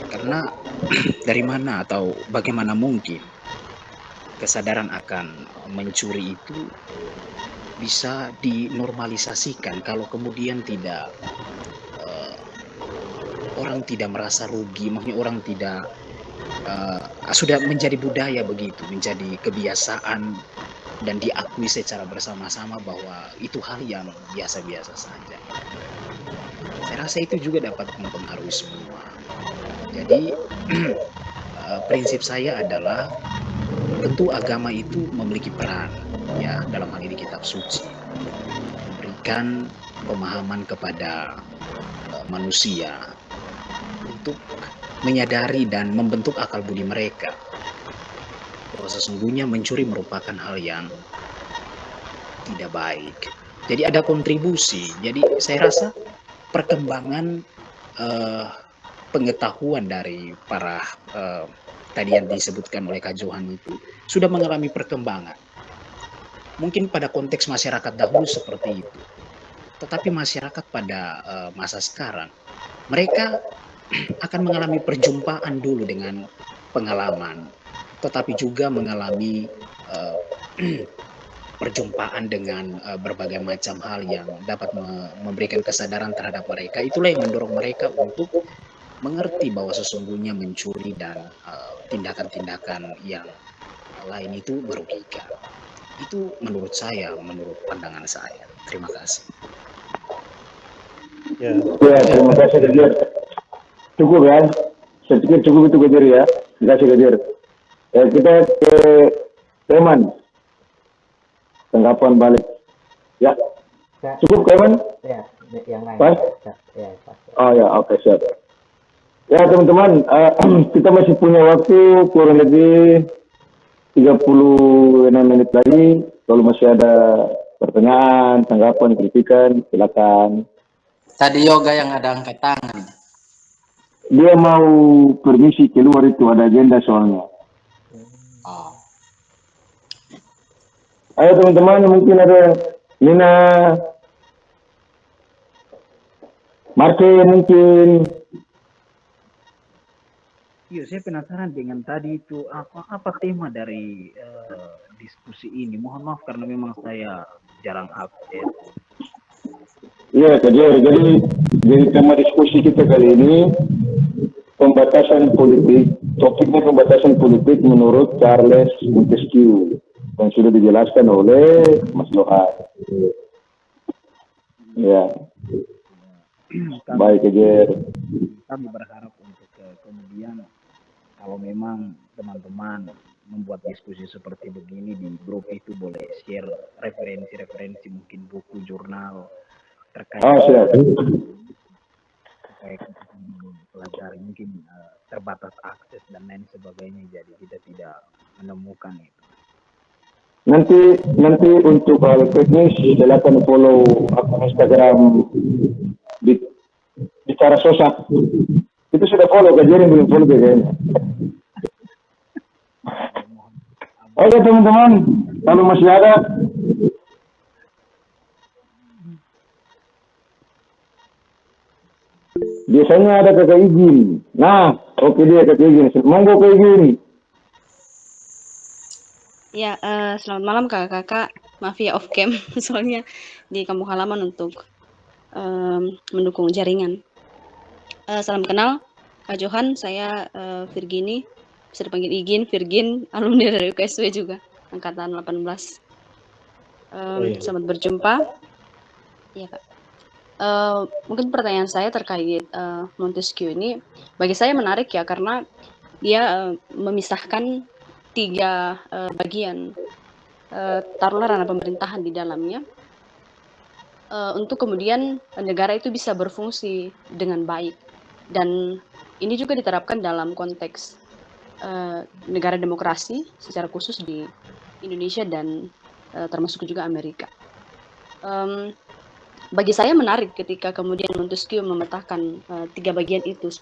Karena dari mana atau bagaimana mungkin kesadaran akan mencuri itu bisa dinormalisasikan kalau kemudian tidak orang tidak merasa rugi, maksudnya orang tidak sudah menjadi budaya begitu, menjadi kebiasaan dan diakui secara bersama-sama bahwa itu hal yang biasa-biasa saja. Saya rasa itu juga dapat mempengaruhi semua. Jadi prinsip saya adalah tentu agama itu memiliki peran ya dalam hal ini kitab suci memberikan pemahaman kepada manusia untuk menyadari dan membentuk akal budi mereka bahwa sesungguhnya mencuri merupakan hal yang tidak baik. Jadi ada kontribusi. Jadi saya rasa perkembangan pengetahuan dari para tadi yang disebutkan oleh Kak Johan itu sudah mengalami perkembangan. Mungkin pada konteks masyarakat dahulu seperti itu. Tetapi masyarakat pada masa sekarang mereka akan mengalami perjumpaan dulu dengan pengalaman, tetapi juga mengalami perjumpaan dengan berbagai macam hal yang dapat memberikan kesadaran terhadap mereka. Itulah yang mendorong mereka untuk mengerti bahwa sesungguhnya mencuri dan tindakan-tindakan yang lain itu merugikan. Itu menurut saya, menurut pandangan saya. Terima kasih. ya terima kasih Gajer. Cukup ya, saya pikir cukup itu Gajer ya. Terima kasih Gajer. Kita ke Teman, tanggapan balik. Ya, cukup Teman? Ya, yang lain. Pas? Ya, pas. Oh ya, oke siap. Ya teman-teman, kita masih punya waktu kurang lebih 36 menit lagi. Kalau masih ada pertanyaan, tanggapan, kritikan, silakan. Tadi Yoga yang ada angkat tangan. Dia mau permisi keluar, itu ada agenda soalnya. Oh. Ayo teman-teman, mungkin ada Nina, Marke mungkin. Iya, saya penasaran dengan tadi itu apa tema dari diskusi ini. Mohon maaf karena memang saya jarang update. Iya, jadi tema diskusi kita kali ini pembatasan politik. Topiknya pembatasan politik menurut Charles Montesquieu yang sudah dijelaskan oleh Mas Johan. Ya, baik aja. Kami berharap untuk kemudian kalau memang teman-teman membuat diskusi seperti begini di grup itu boleh share referensi-referensi mungkin buku, jurnal terkait Siap. supaya kita pelajari mungkin terbatas akses dan lain sebagainya, jadi kita tidak menemukan itu. Nanti untuk hal teknis silakan follow akun Instagram bicara sosak. Itu sudah follow, Kajering belum follow kayaknya. Oke teman-teman, kalau masih ada. Biasanya ada kakak izin. Nah, oke dia kakak izin. Monggo kakak izin. Ya, selamat malam kakak-kakak. Maaf ya off cam, soalnya di kampung halaman untuk mendukung jaringan. Salam kenal, Kak Johan. Saya Virgini, bisa dipanggil Igin, Virgin, alumni dari UKSW juga, angkatan 18. Selamat berjumpa. Iya Kak. Mungkin pertanyaan saya terkait Montesquieu ini, bagi saya menarik ya, karena dia memisahkan 3 bagian, taruhlah ranah pemerintahan di dalamnya, untuk kemudian negara itu bisa berfungsi dengan baik. Dan ini juga diterapkan dalam konteks negara demokrasi secara khusus di Indonesia dan termasuk juga Amerika. Bagi saya menarik ketika kemudian Montesquieu memetakan 3 bagian itu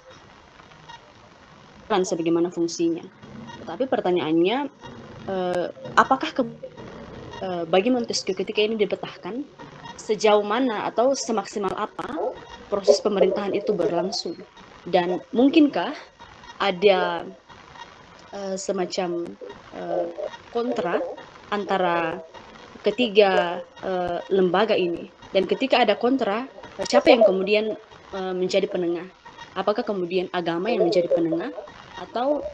sebagaimana fungsinya. Tetapi pertanyaannya, apakah bagi Montesquieu ketika ini dipetahkan, sejauh mana atau semaksimal apa proses pemerintahan itu berlangsung, dan mungkinkah ada semacam kontra antara ketiga lembaga ini, dan ketika ada kontra, siapa yang kemudian menjadi penengah? Apakah kemudian agama yang menjadi penengah, atau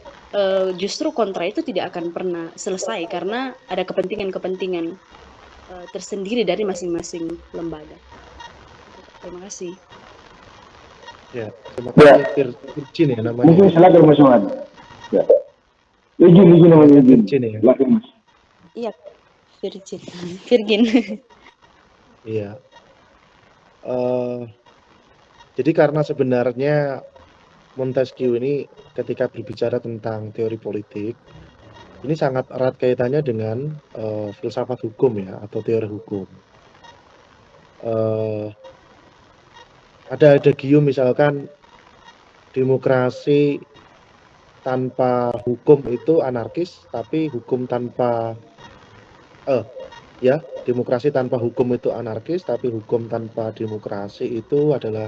justru kontra itu tidak akan pernah selesai karena ada kepentingan-kepentingan tersendiri dari masing-masing lembaga? Terima kasih. Ya, terima kasih Virgin ya namanya. Mungkin silakan Mas Johan. Ya. Izin namanya izin. Virgin ya. Silakan Mas. Iya, Virgin. Iya. Jadi karena sebenarnya Montesquieu ini ketika berbicara tentang teori politik, ini sangat erat kaitannya dengan filsafat hukum ya, atau teori hukum. Ada adagium misalkan demokrasi tanpa hukum itu anarkis, tapi hukum tanpa demokrasi tanpa hukum itu anarkis, tapi hukum tanpa demokrasi itu adalah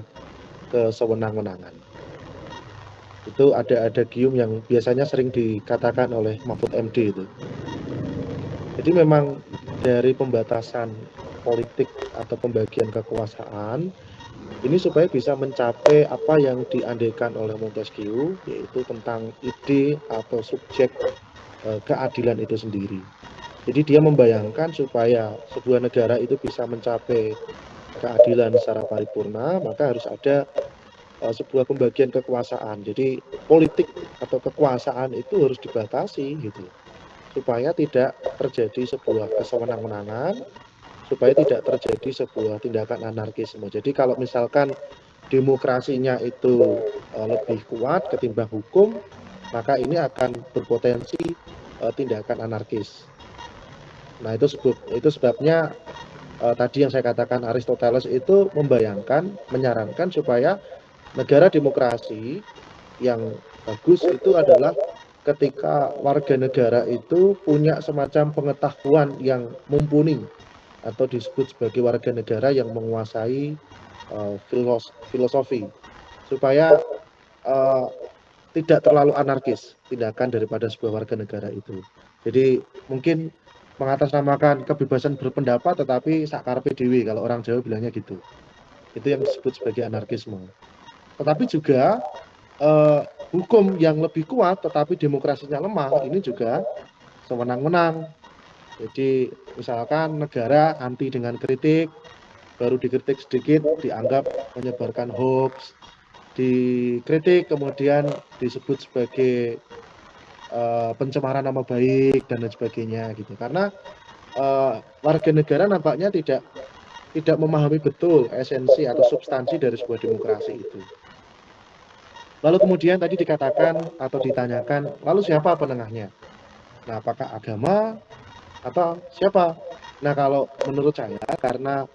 kesewenang-wenangan. Itu ada adagium yang biasanya sering dikatakan oleh Mahfud MD itu. Jadi memang dari pembatasan politik atau pembagian kekuasaan ini supaya bisa mencapai apa yang diandaikan oleh Montesquieu, yaitu tentang ide atau subjek keadilan itu sendiri. Jadi dia membayangkan supaya sebuah negara itu bisa mencapai keadilan secara paripurna, maka harus ada sebuah pembagian kekuasaan. Jadi politik atau kekuasaan itu harus dibatasi gitu, supaya tidak terjadi sebuah kesewenang-wenangan, supaya tidak terjadi sebuah tindakan anarkisme. Jadi kalau misalkan demokrasinya itu lebih kuat ketimbang hukum, maka ini akan berpotensi tindakan anarkis. Nah itu sebabnya tadi yang saya katakan Aristoteles itu menyarankan supaya negara demokrasi yang bagus itu adalah ketika warga negara itu punya semacam pengetahuan yang mumpuni, atau disebut sebagai warga negara yang menguasai filosofi supaya eh, tidak terlalu anarkis tindakan daripada sebuah warga negara itu. Jadi mungkin mengatasnamakan kebebasan berpendapat tetapi sakarepe dhewe, kalau orang Jawa bilangnya gitu. Itu yang disebut sebagai anarkisme. Tetapi juga hukum yang lebih kuat tetapi demokrasinya lemah, ini juga sewenang-wenang. Jadi misalkan negara anti dengan kritik, baru dikritik sedikit dianggap menyebarkan hoax, dikritik kemudian disebut sebagai pencemaran nama baik dan lain sebagainya gitu. Karena warga negara nampaknya tidak memahami betul esensi atau substansi dari sebuah demokrasi itu. Lalu kemudian tadi dikatakan atau ditanyakan, lalu siapa penengahnya? Nah, apakah agama atau siapa? Nah, kalau menurut saya karena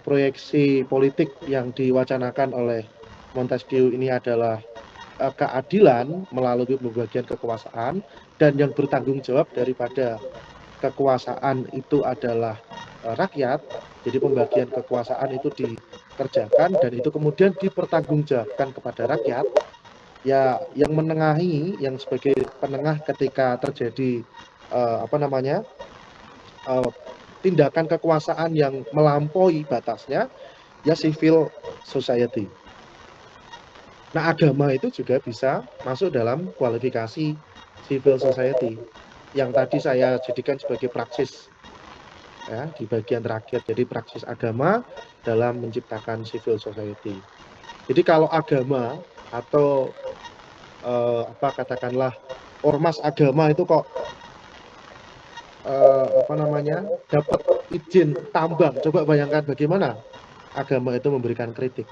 proyeksi politik yang diwacanakan oleh Montesquieu ini adalah keadilan melalui pembagian kekuasaan, dan yang bertanggung jawab daripada kekuasaan itu adalah rakyat. Jadi pembagian kekuasaan itu dikerjakan dan itu kemudian dipertanggungjawabkan kepada rakyat. Ya, yang menengahi, yang sebagai penengah ketika terjadi tindakan kekuasaan yang melampaui batasnya, ya civil society. Nah, agama itu juga bisa masuk dalam kualifikasi civil society yang tadi saya jadikan sebagai praksis ya di bagian terakhir. Jadi praksis agama dalam menciptakan civil society. Jadi kalau agama atau katakanlah ormas agama itu kok dapat izin tambang. Coba bayangkan bagaimana agama itu memberikan kritik.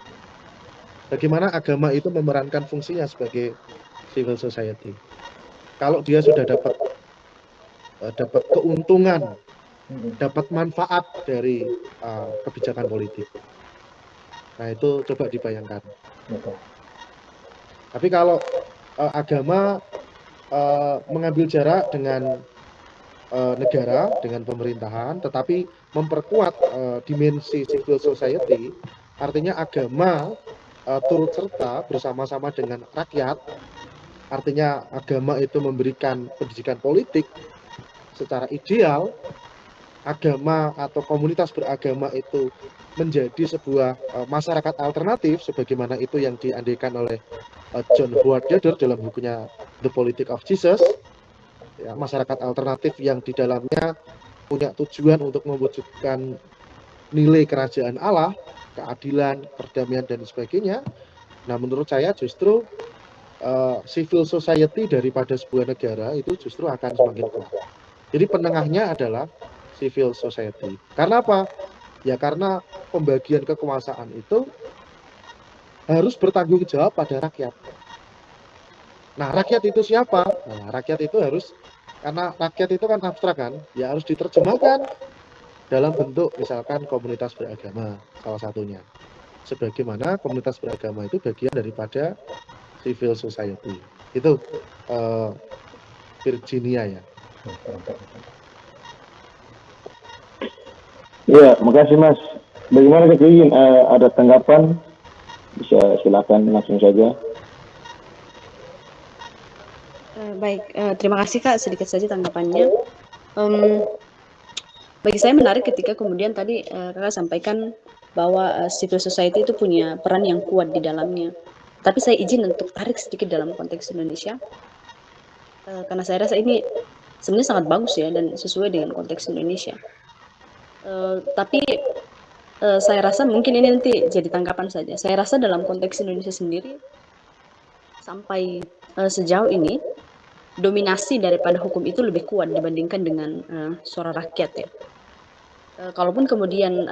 Bagaimana agama itu memerankan fungsinya sebagai civil society. Kalau dia sudah dapat keuntungan, dapat manfaat dari kebijakan politik. Nah, itu coba dibayangkan. Tapi kalau agama mengambil jarak dengan negara, dengan pemerintahan, tetapi memperkuat dimensi civil society, artinya agama turut serta bersama-sama dengan rakyat. Artinya agama itu memberikan pendidikan politik secara ideal. Agama atau komunitas beragama itu menjadi sebuah masyarakat alternatif, sebagaimana itu yang diandaikan oleh John Howard Gardner dalam bukunya The Politics of Jesus. Ya, masyarakat alternatif yang di dalamnya punya tujuan untuk mewujudkan nilai kerajaan Allah, keadilan, perdamaian, dan sebagainya. Nah, menurut saya justru civil society daripada sebuah negara itu justru akan semakin kuat. Jadi penengahnya adalah civil society. Karena apa? Ya karena pembagian kekuasaan itu harus bertanggung jawab pada rakyat. Nah, rakyat itu siapa? Nah, rakyat itu harus, karena rakyat itu kan abstrak kan, ya harus diterjemahkan dalam bentuk misalkan komunitas beragama salah satunya. Sebagaimana komunitas beragama itu bagian daripada civil society. Itu Virginia ya. Ya, makasih Mas. Bagaimana Kak Yuyun? Ada tanggapan? Bisa silakan langsung saja. Baik, terima kasih Kak. Sedikit saja tanggapannya. Bagi saya menarik ketika kemudian tadi Kakak sampaikan bahwa civil society itu punya peran yang kuat di dalamnya. Tapi saya izin untuk tarik sedikit dalam konteks Indonesia, karena saya rasa ini sebenarnya sangat bagus ya dan sesuai dengan konteks Indonesia. Tapi saya rasa mungkin ini nanti jadi tanggapan saja. Saya rasa dalam konteks Indonesia sendiri sampai sejauh ini dominasi daripada hukum itu lebih kuat dibandingkan dengan suara rakyat ya. Kalaupun kemudian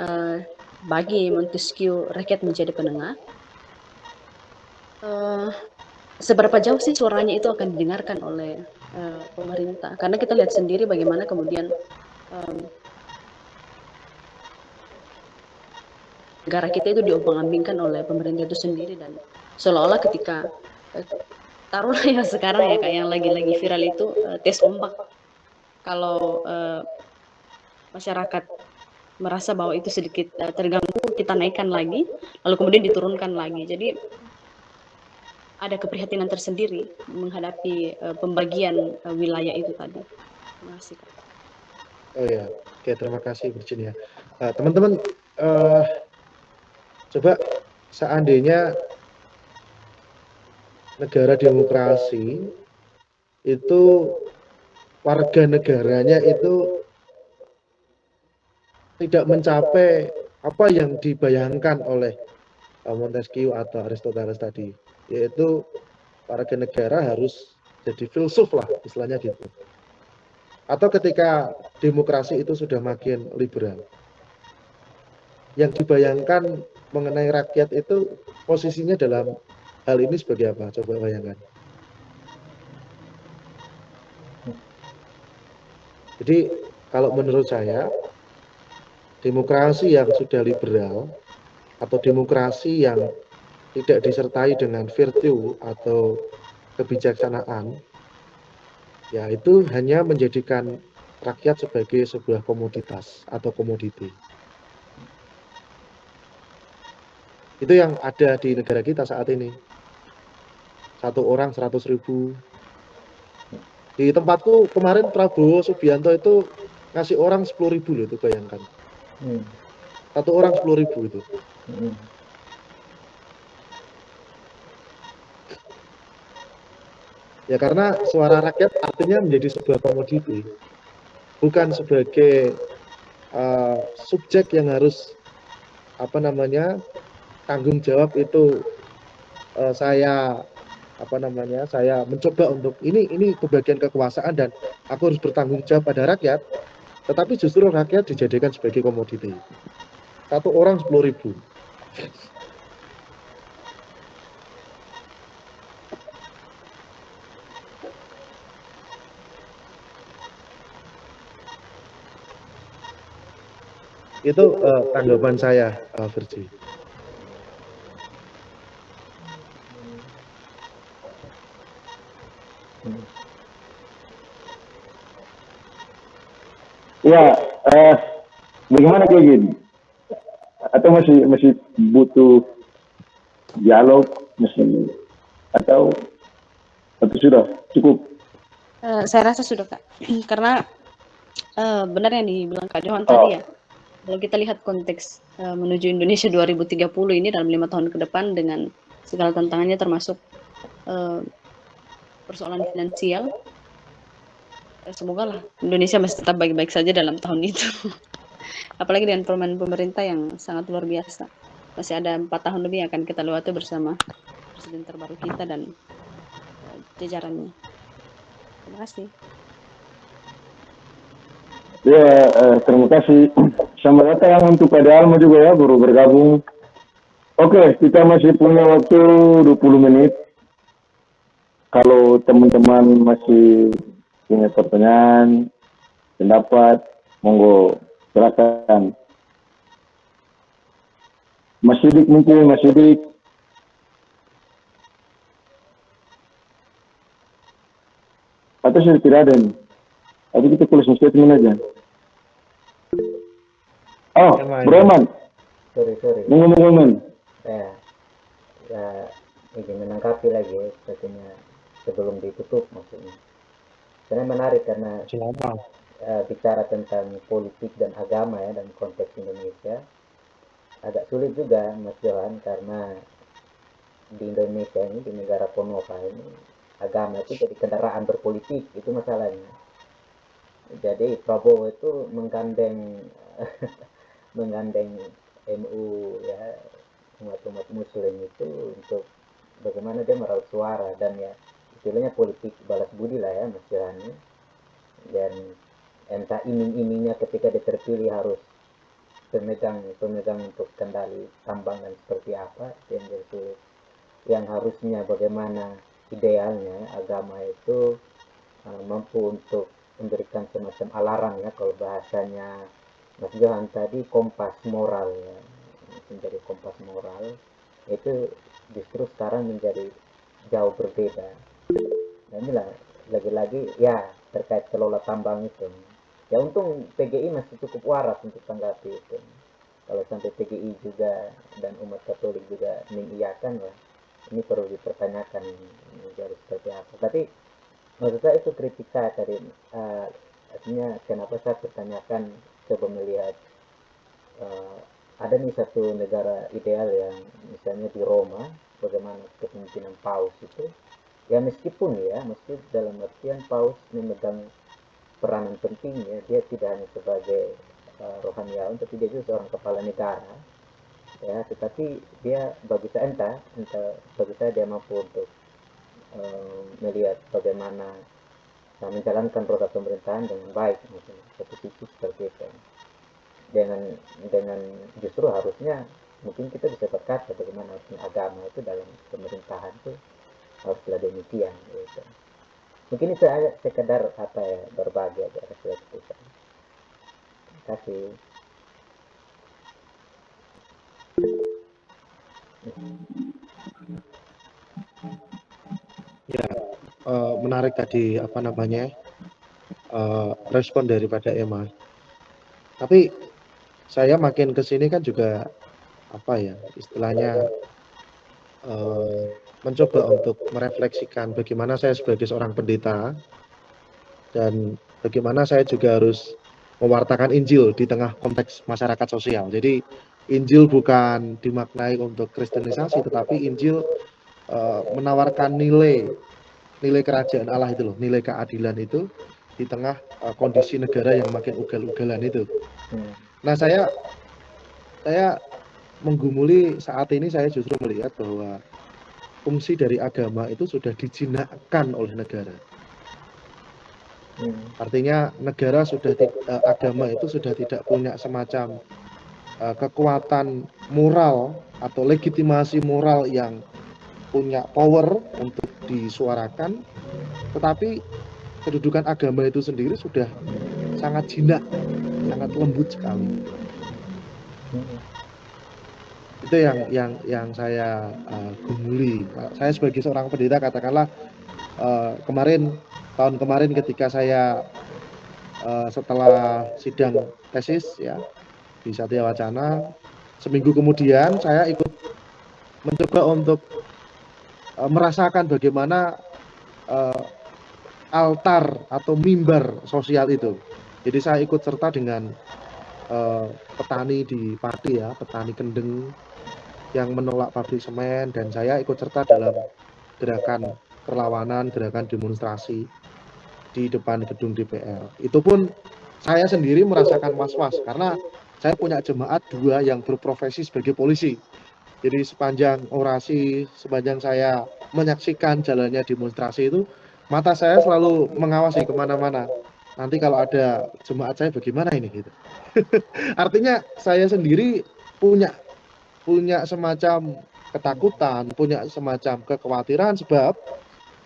bagi Montesquieu rakyat menjadi penengah, seberapa jauh sih suaranya itu akan didengarkan oleh pemerintah? Karena kita lihat sendiri bagaimana kemudian negara kita itu diombang-ambingkan oleh pemerintah itu sendiri, dan seolah-olah ketika taruhlah ya sekarang ya kayak yang lagi-lagi viral itu tes ombak, kalau masyarakat merasa bahwa itu sedikit terganggu, kita naikkan lagi, lalu kemudian diturunkan lagi. Jadi ada keprihatinan tersendiri menghadapi pembagian wilayah itu tadi. Terima kasih, Kak. Oh ya, oke, terima kasih Virginia. Teman-teman, coba seandainya negara demokrasi itu warga negaranya itu tidak mencapai apa yang dibayangkan oleh Montesquieu atau Aristoteles tadi, yaitu warga negara harus jadi filsuf lah, istilahnya gitu. Atau ketika demokrasi itu sudah makin liberal, yang dibayangkan mengenai rakyat itu posisinya dalam hal ini sebagai apa? Coba bayangkan. Jadi kalau menurut saya, demokrasi yang sudah liberal atau demokrasi yang tidak disertai dengan virtue atau kebijaksanaan, ya itu hanya menjadikan rakyat sebagai sebuah komoditas atau komoditi. Itu yang ada di negara kita saat ini. 1 orang 100.000. Di tempatku kemarin Prabowo Subianto itu ngasih orang 10.000 loh, itu bayangkan. 1 orang 10.000 itu. Ya karena suara rakyat artinya menjadi sebuah komoditi, bukan sebagai subjek yang harus tanggung jawab itu saya mencoba untuk ini kebagian kekuasaan dan aku harus bertanggung jawab pada rakyat, tetapi justru rakyat dijadikan sebagai komoditi. 1 orang 10.000. Itu tanggapan saya, Virgi. Ya, bagaimana kayak gini? Atau masih butuh dialog, atau sudah cukup? Saya rasa sudah, Kak. Karena benar yang dibilang Kak Johan tadi ya. Kalau kita lihat konteks menuju Indonesia 2030 ini dalam 5 tahun ke depan dengan segala tantangannya termasuk persoalan finansial, semoga lah Indonesia masih tetap baik-baik saja dalam tahun itu. Apalagi dengan pemerintah yang sangat luar biasa. Masih ada 4 tahun lebih yang akan kita lewati bersama presiden terbaru kita dan jajarannya. Terima kasih. Ya, terima kasih. Selamat datang untuk Pada Alma juga ya, baru bergabung. Oke, kita masih punya waktu 20 menit. Kalau teman-teman masih punya pertanyaan, pendapat, monggo silakan. Mas Sidik mungkin, Mas Sidik. Atau sudah tidak ada nih? Tapi kita closing statement aja. Oh, Broman. Sorry. Ngomong-ngomong. Ya, ingin menanggapi lagi ya, sepertinya sebelum ditutup maksudnya. Karena menarik karena bicara tentang politik dan agama ya dalam konteks Indonesia. Agak sulit juga Mas Johan karena di Indonesia ini, di negara Ponova ini, agama itu jadi kendaraan berpolitik, itu masalahnya. Jadi Prabowo itu menggandeng NU ya, umat Muslim itu untuk bagaimana dia meraup suara, dan ya istilahnya politik balas budi lah ya Mas Johan. Dan entah iming-imingnya ketika dia terpilih harus pemegang untuk kendali tambang dan seperti apa, yang jadi sulit. Yang harusnya bagaimana idealnya agama itu mampu untuk memberikan semacam alarm ya, kalau bahasanya Mas Johan tadi, kompas moral ya, menjadi kompas moral, itu justru sekarang menjadi jauh berbeda. Nah inilah lagi-lagi ya terkait kelola tambang itu. Ya untung PGI masih cukup waras untuk tanggapi itu. kalau sampai PGI juga dan umat Katolik juga mengiyakan, ya ini perlu dipertanyakan jadi seperti apa. Tapi maksud saya itu kritik saya tadi, artinya kenapa saya pertanyakan, coba melihat ada nih satu negara ideal yang misalnya di Roma, bagaimana kepemimpinan Paus itu, ya meski dalam artian Paus memegang peranan penting, ya dia tidak hanya sebagai rohaniawan, tapi dia juga seorang kepala negara, ya, tetapi dia bagi saya bagi saya dia mampu untuk melihat bagaimana menjalankan roda pemerintahan dengan baik, misalnya satu sisi seperti itu. Dengan justru harusnya mungkin kita bisa berkata bagaimana harusnya agama itu dalam pemerintahan itu haruslah demikian, gitu. Mungkin itu aja sekedar berbagi aja refleksi saya. Terima kasih. Ya, menarik tadi respon daripada Emma. Tapi saya makin kesini kan juga istilahnya mencoba untuk merefleksikan bagaimana saya sebagai seorang pendeta dan bagaimana saya juga harus mewartakan Injil di tengah konteks masyarakat sosial. Jadi Injil bukan dimaknai untuk kristenisasi, tetapi Injil menawarkan nilai kerajaan Allah itu loh, nilai keadilan itu di tengah kondisi negara yang makin ugal-ugalan itu. Nah, saya menggumuli saat ini, saya justru melihat bahwa fungsi dari agama itu sudah dijinakkan oleh negara. Artinya negara agama itu sudah tidak punya semacam kekuatan moral atau legitimasi moral yang punya power untuk disuarakan, tetapi kedudukan agama itu sendiri sudah sangat jinak, sangat lembut sekali. Itu yang saya gumuli. Saya sebagai seorang pendeta, katakanlah tahun kemarin ketika saya setelah sidang tesis ya di Satya Wacana, seminggu kemudian saya ikut mencoba untuk merasakan bagaimana altar atau mimbar sosial itu. Jadi saya ikut serta dengan petani di Pati ya, petani kendeng yang menolak pabrik semen, dan saya ikut serta dalam gerakan perlawanan, gerakan demonstrasi di depan gedung DPR. Itu pun saya sendiri merasakan was-was karena saya punya jemaat 2 yang berprofesi sebagai polisi. Jadi sepanjang orasi, sepanjang saya menyaksikan jalannya demonstrasi itu, mata saya selalu mengawasi kemana-mana. Nanti kalau ada jemaat saya bagaimana ini gitu. Artinya saya sendiri punya semacam ketakutan, punya semacam kekhawatiran, sebab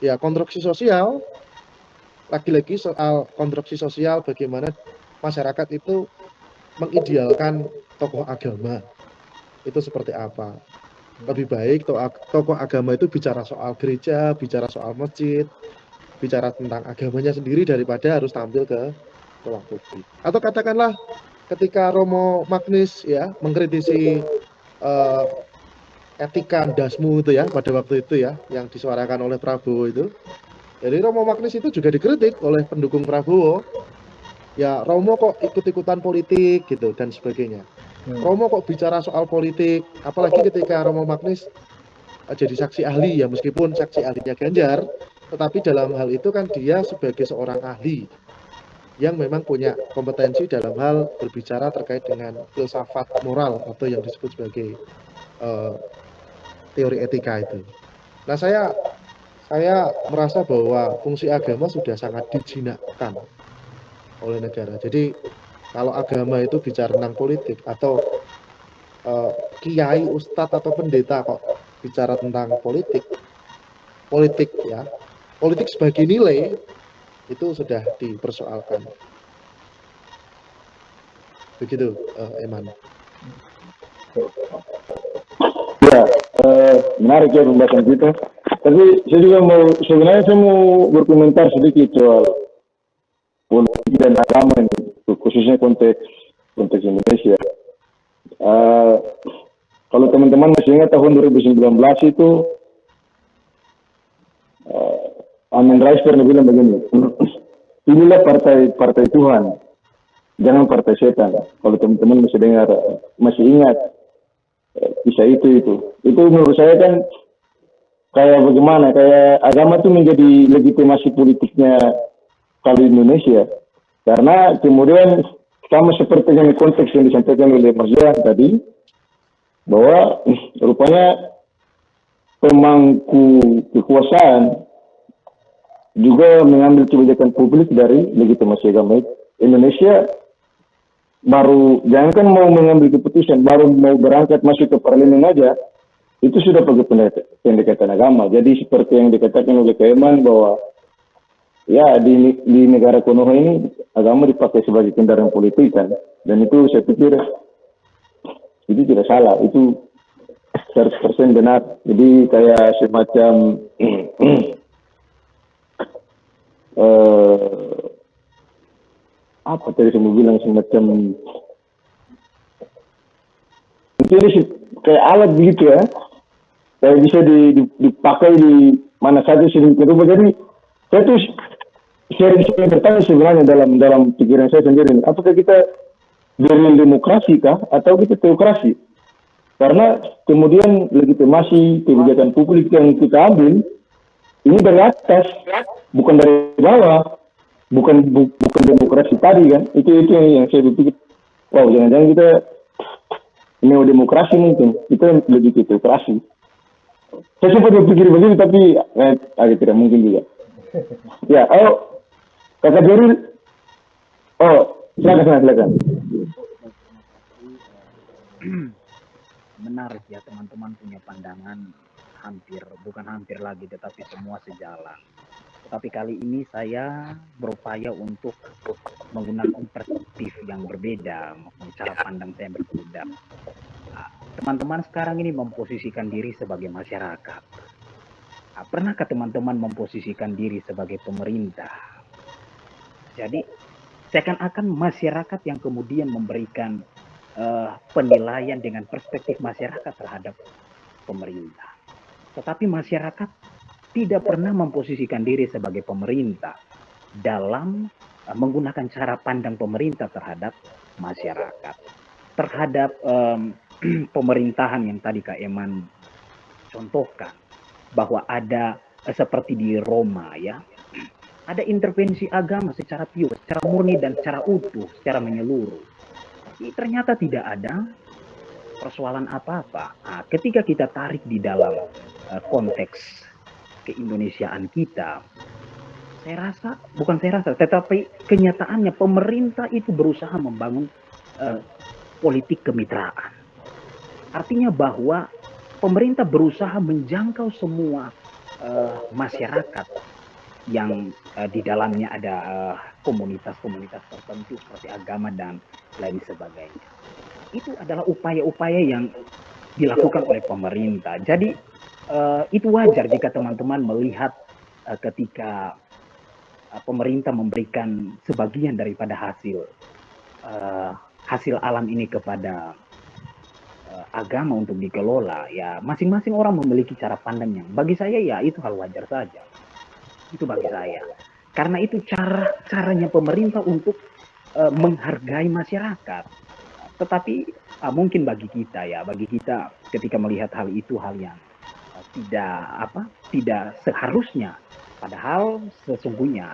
ya konstruksi sosial, lagi-lagi soal konstruksi sosial, bagaimana masyarakat itu mengidealkan tokoh agama itu seperti apa. Lebih baik tokoh agama itu bicara soal gereja, bicara soal masjid, bicara tentang agamanya sendiri daripada harus tampil ke ruang publik. Atau katakanlah ketika Romo Magnis ya mengkritisi etika dasmu itu ya pada waktu itu ya yang disuarakan oleh Prabowo itu. Jadi Romo Magnis itu juga dikritik oleh pendukung Prabowo. Ya Romo kok ikut-ikutan politik gitu dan sebagainya. Romo kok bicara soal politik, apalagi ketika Romo Magnis jadi saksi ahli ya, meskipun saksi ahlinya Ganjar, tetapi dalam hal itu kan dia sebagai seorang ahli yang memang punya kompetensi dalam hal berbicara terkait dengan filsafat moral atau yang disebut sebagai teori etika itu. Nah, saya merasa bahwa fungsi agama sudah sangat dijinakkan oleh negara. Jadi kalau agama itu bicara tentang politik atau kiai, ustadz atau pendeta kok bicara tentang politik ya, politik sebagai nilai itu sudah dipersoalkan. Begitu, Eman. Ya, menarik ya pembahasan kita. Tapi sebenarnya saya mau berkomentar sedikit soal politik dan agama ini, khususnya konteks Indonesia. Kalau teman-teman masih ingat tahun 2019 itu Amin Rais pernah bilang begini, inilah partai Tuhan, jangan partai setan. Kalau teman-teman masih dengar, masih ingat kisah itu menurut saya kan kayak bagaimana, kayak agama itu menjadi legitimasi politiknya kalau Indonesia. Karena kemudian sama seperti yang konteks yang disampaikan oleh Mas Johan tadi, bahwa rupanya pemangku kekuasaan juga mengambil kebijakan publik dari legitimasi agama Indonesia. Baru jangankan mau mengambil keputusan, baru mau berangkat masuk ke parlemen aja, itu sudah pakai pendekatan agama. Jadi seperti yang dikatakan oleh Keman bahwa ya di negara Konoha ini agama dipakai sebagai kendaraan politik kan, dan itu saya pikir itu tidak salah, itu 100% benar. Jadi kayak semacam apa tadi saya mau bilang, semacam mungkin kayak alat begitu ya, kayak bisa dipakai di mana saja sedikit rupa. Jadi saya tuh sering bertanya sebenarnya dalam pikiran saya sendiri, apakah kita dari demokrasi kah atau kita teokrasi? Karena kemudian legitimasi kebijakan publik yang kita ambil ini dari atas, bukan dari bawah, bukan demokrasi tadi kan. Itu yang saya pikir, wow, jangan-jangan kita neo-demokrasi, mungkin kita lebih ke teokrasi. Saya sempat berpikir begitu, tapi agak tidak mungkin juga. Ya, Kakak Jeril, silakan. Menarik ya, teman-teman punya pandangan bukan hampir lagi, tetapi semua sejalan. Tetapi kali ini saya berupaya untuk menggunakan perspektif yang berbeda, cara pandang saya yang berbeda. Teman-teman sekarang ini memposisikan diri sebagai masyarakat. Pernahkah teman-teman memposisikan diri sebagai pemerintah? Jadi seakan-akan masyarakat yang kemudian memberikan penilaian dengan perspektif masyarakat terhadap pemerintah. Tetapi masyarakat tidak pernah memposisikan diri sebagai pemerintah dalam menggunakan cara pandang pemerintah terhadap masyarakat. Terhadap pemerintahan yang tadi Kak Eman contohkan, bahwa ada seperti di Roma ya, ada intervensi agama secara pure, secara murni dan secara utuh, secara menyeluruh. Tapi ternyata tidak ada persoalan apa-apa. Ketika kita tarik di dalam konteks keindonesiaan kita, tetapi kenyataannya pemerintah itu berusaha membangun politik kemitraan. Artinya bahwa pemerintah berusaha menjangkau semua masyarakat yang di dalamnya ada komunitas-komunitas tertentu seperti agama dan lain sebagainya. Itu adalah upaya-upaya yang dilakukan oleh pemerintah. Jadi itu wajar jika teman-teman melihat ketika pemerintah memberikan sebagian daripada hasil alam ini kepada agama untuk dikelola. Ya, masing-masing orang memiliki cara pandangnya. Bagi saya ya itu hal wajar saja. Itu bagi saya. Karena itu caranya pemerintah untuk menghargai masyarakat. Tetapi mungkin bagi kita ketika melihat hal itu hal yang tidak seharusnya. Padahal sesungguhnya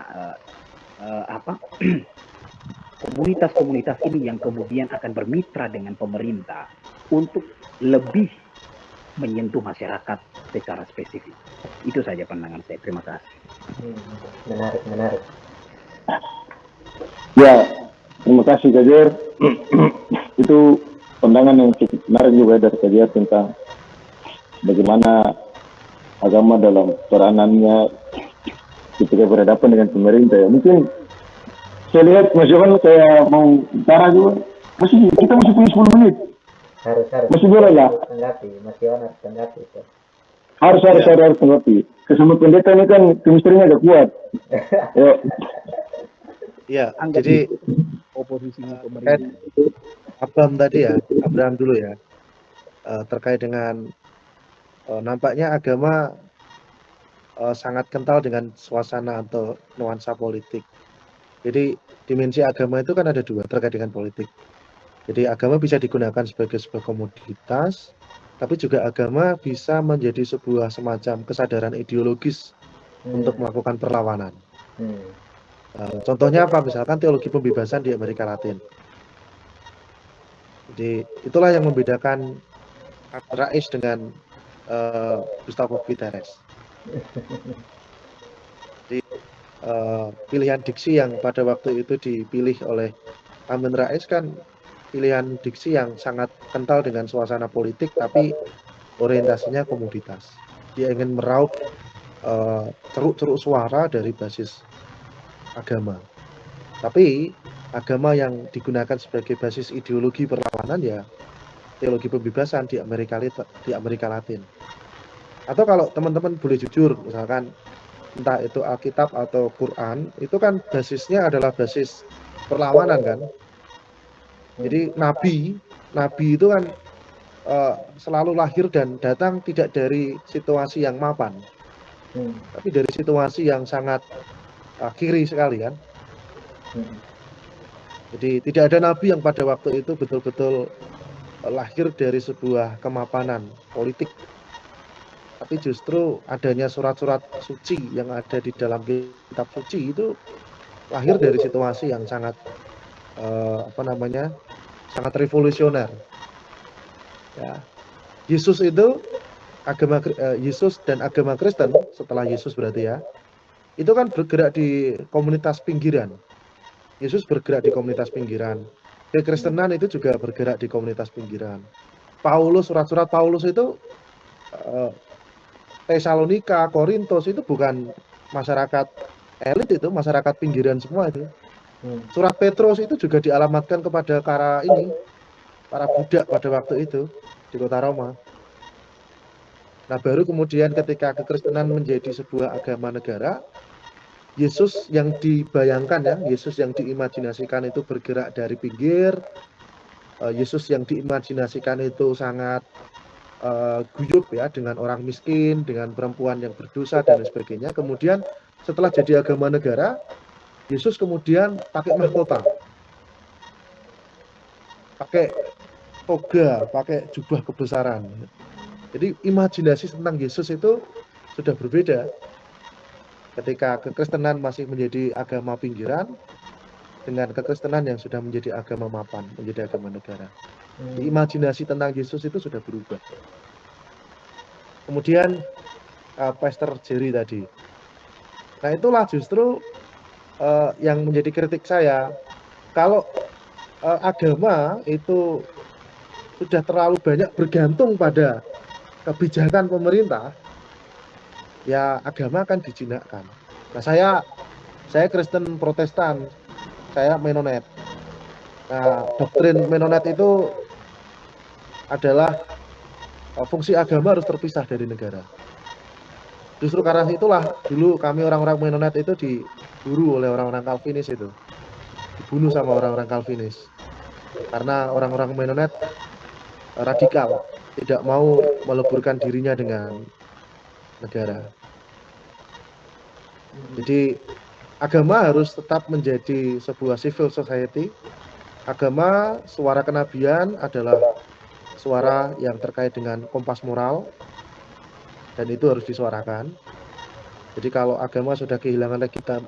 komunitas-komunitas ini yang kemudian akan bermitra dengan pemerintah untuk lebih menyentuh masyarakat secara spesifik. Itu saja pandangan saya. Terima kasih. Menarik. Ya, terima kasih Kak Jer. Itu pandangan yang cukup menarik juga dari Kak Jer tentang bagaimana agama dalam peranannya ketika berhadapan dengan pemerintah. Ya, mungkin saya lihat Mas Johan saya mau bicara juga. Kita masih punya 10 menit. Harus. Masih boleh lah. Mas Johan harus tanggapi itu. Harus tanggapi. Kesama pendeta ini kan kemistrinya agak kuat. Ya, jadi oposisinya pemerintah. Abraham dulu ya, terkait dengan nampaknya agama sangat kental dengan suasana atau nuansa politik. Jadi dimensi agama itu kan ada dua terkait dengan politik. Jadi agama bisa digunakan sebagai sebuah komoditas, tapi juga agama bisa menjadi sebuah semacam kesadaran ideologis untuk melakukan perlawanan. Contohnya apa? Misalkan teologi pembebasan di Amerika Latin. Jadi itulah yang membedakan Rais dengan Gustavo Guterres. Jadi pilihan diksi yang pada waktu itu dipilih oleh Amin Rais kan pilihan diksi yang sangat kental dengan suasana politik, tapi orientasinya komoditas. Dia ingin meraup ceruk-ceruk suara dari basis agama. Tapi agama yang digunakan sebagai basis ideologi perlawanan ya teologi pembebasan di Amerika Latin. Atau kalau teman-teman boleh jujur, misalkan entah itu Alkitab atau Quran, itu kan basisnya adalah basis perlawanan kan. Jadi nabi itu kan selalu lahir dan datang tidak dari situasi yang mapan, tapi dari situasi yang sangat kiri sekali kan. Jadi tidak ada nabi yang pada waktu itu betul-betul lahir dari sebuah kemapanan politik, tapi justru adanya surat-surat suci yang ada di dalam kitab suci itu lahir dari situasi yang sangat sangat revolusioner. Ya. Yesus itu Yesus dan agama Kristen setelah Yesus berarti ya, itu kan bergerak di komunitas pinggiran. Yesus bergerak di komunitas pinggiran. Kekristenan itu juga bergerak di komunitas pinggiran. Surat-surat Paulus itu Tesalonika, Korintus itu bukan masyarakat elit, itu masyarakat pinggiran semua itu. Surat Petrus itu juga dialamatkan kepada para budak pada waktu itu di kota Roma. Nah, baru kemudian ketika kekristenan menjadi sebuah agama negara, Yesus yang dibayangkan ya, Yesus yang diimajinasikan itu bergerak dari pinggir, Yesus yang diimajinasikan itu sangat guyup ya, dengan orang miskin, dengan perempuan yang berdosa dan sebagainya. Kemudian setelah jadi agama negara, Yesus kemudian pakai mahkota, pakai toga, pakai jubah kebesaran. Jadi imajinasi tentang Yesus itu sudah berbeda. Ketika kekristenan masih menjadi agama pinggiran, dengan kekristenan yang sudah menjadi agama mapan, menjadi agama negara. Imajinasi tentang Yesus itu sudah berubah. Kemudian Pastor Jerry tadi. Nah itulah justru yang menjadi kritik saya. Kalau agama itu sudah terlalu banyak bergantung pada kebijakan pemerintah, ya agama akan dijinakkan. Nah saya Kristen Protestan, saya Menonet. Nah doktrin Menonet itu adalah fungsi agama harus terpisah dari negara. Justru karena itulah dulu kami orang-orang Menonet itu diburu oleh orang-orang Calvinis itu, dibunuh sama orang-orang Calvinis karena orang-orang Menonet radikal, tidak mau meleburkan dirinya dengan negara. Jadi agama harus tetap menjadi sebuah civil society. Agama, suara kenabian adalah suara yang terkait dengan kompas moral, dan itu harus disuarakan. Jadi kalau agama sudah kehilangan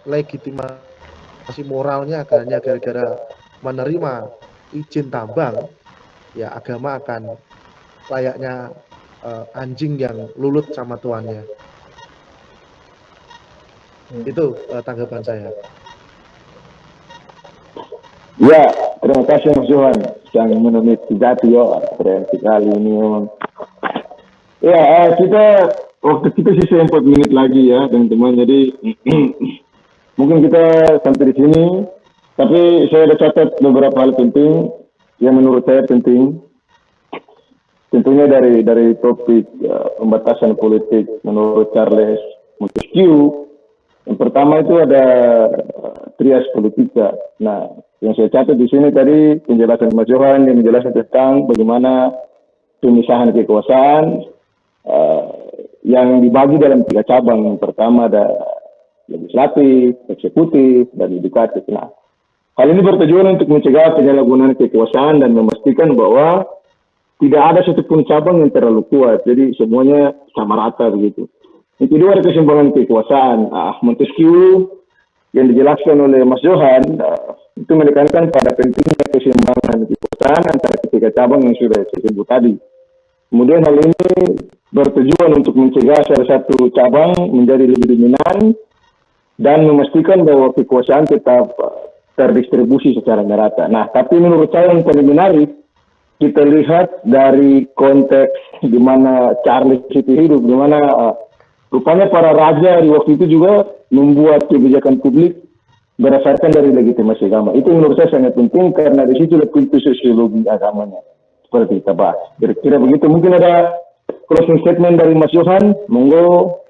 legitimasi moralnya hanya gara-gara menerima izin tambang, ya agama akan layaknya anjing yang lulut sama tuannya. Itu tanggapan saya. Ya, terima kasih Mas Johan yang meneliti jati ya, keren sekali ini memang. Ya, waktu kita sisa 4 menit lagi ya teman-teman, jadi mungkin kita sampai di sini. Tapi saya ada catat beberapa hal penting yang menurut saya penting. Tentunya dari topik pembatasan politik menurut Charles Montesquieu, Yang pertama itu ada trias politika. Nah, yang saya catat di sini tadi penjelasan Mas Johan yang menjelaskan tentang bagaimana pemisahan kekuasaan yang dibagi dalam 3 cabang. Yang pertama ada legislatif, eksekutif, dan yudikatif. Nah, hal ini bertujuan untuk mencegah penyalahgunaan kekuasaan dan memastikan bahwa tidak ada satupun cabang yang terlalu kuat. Jadi semuanya sama rata begitu. Yang kedua ada keseimbangan kekuasaan. Montesquieu yang dijelaskan oleh Mas Johan itu menekankan pada pentingnya keseimbangan kekuasaan antara ketiga cabang yang sudah saya sebut tadi. Kemudian hal ini bertujuan untuk mencegah salah satu cabang menjadi lebih dominan dan memastikan bahwa kekuasaan tetap terdistribusi secara merata. Nah, tapi menurut saya yang paling menarik, kita lihat dari konteks di mana Charles itu hidup, di mana rupanya para raja di waktu itu juga membuat kebijakan publik berdasarkan dari legitimasi agama. Itu menurut saya sangat penting karena di situ pintu sosiologi agamanya. Seperti kita bahas. Kira-kira begitu. Mungkin ada closing statement dari Mas Johan. Monggo.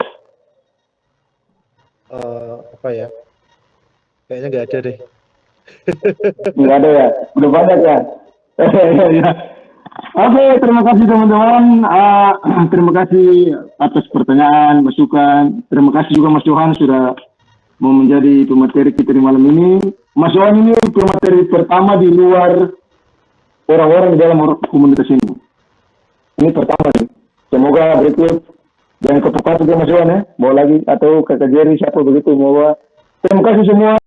Apa ya? Kayaknya nggak ada deh. Nggak ada ya? Udah banyak ya? Oke, terima kasih teman-teman. Terima kasih atas pertanyaan, masukan. Terima kasih juga Mas Johan sudah mau menjadi pemateri kita di malam ini. Mas Johan ini pemateri pertama di luar orang-orang di dalam komunitas ini. Ini pertama nih. Semoga berikut yang keempat juga Mas Johan ya. Mau lagi atau Kakak Jerry siapa begitu mau. Terima kasih semua.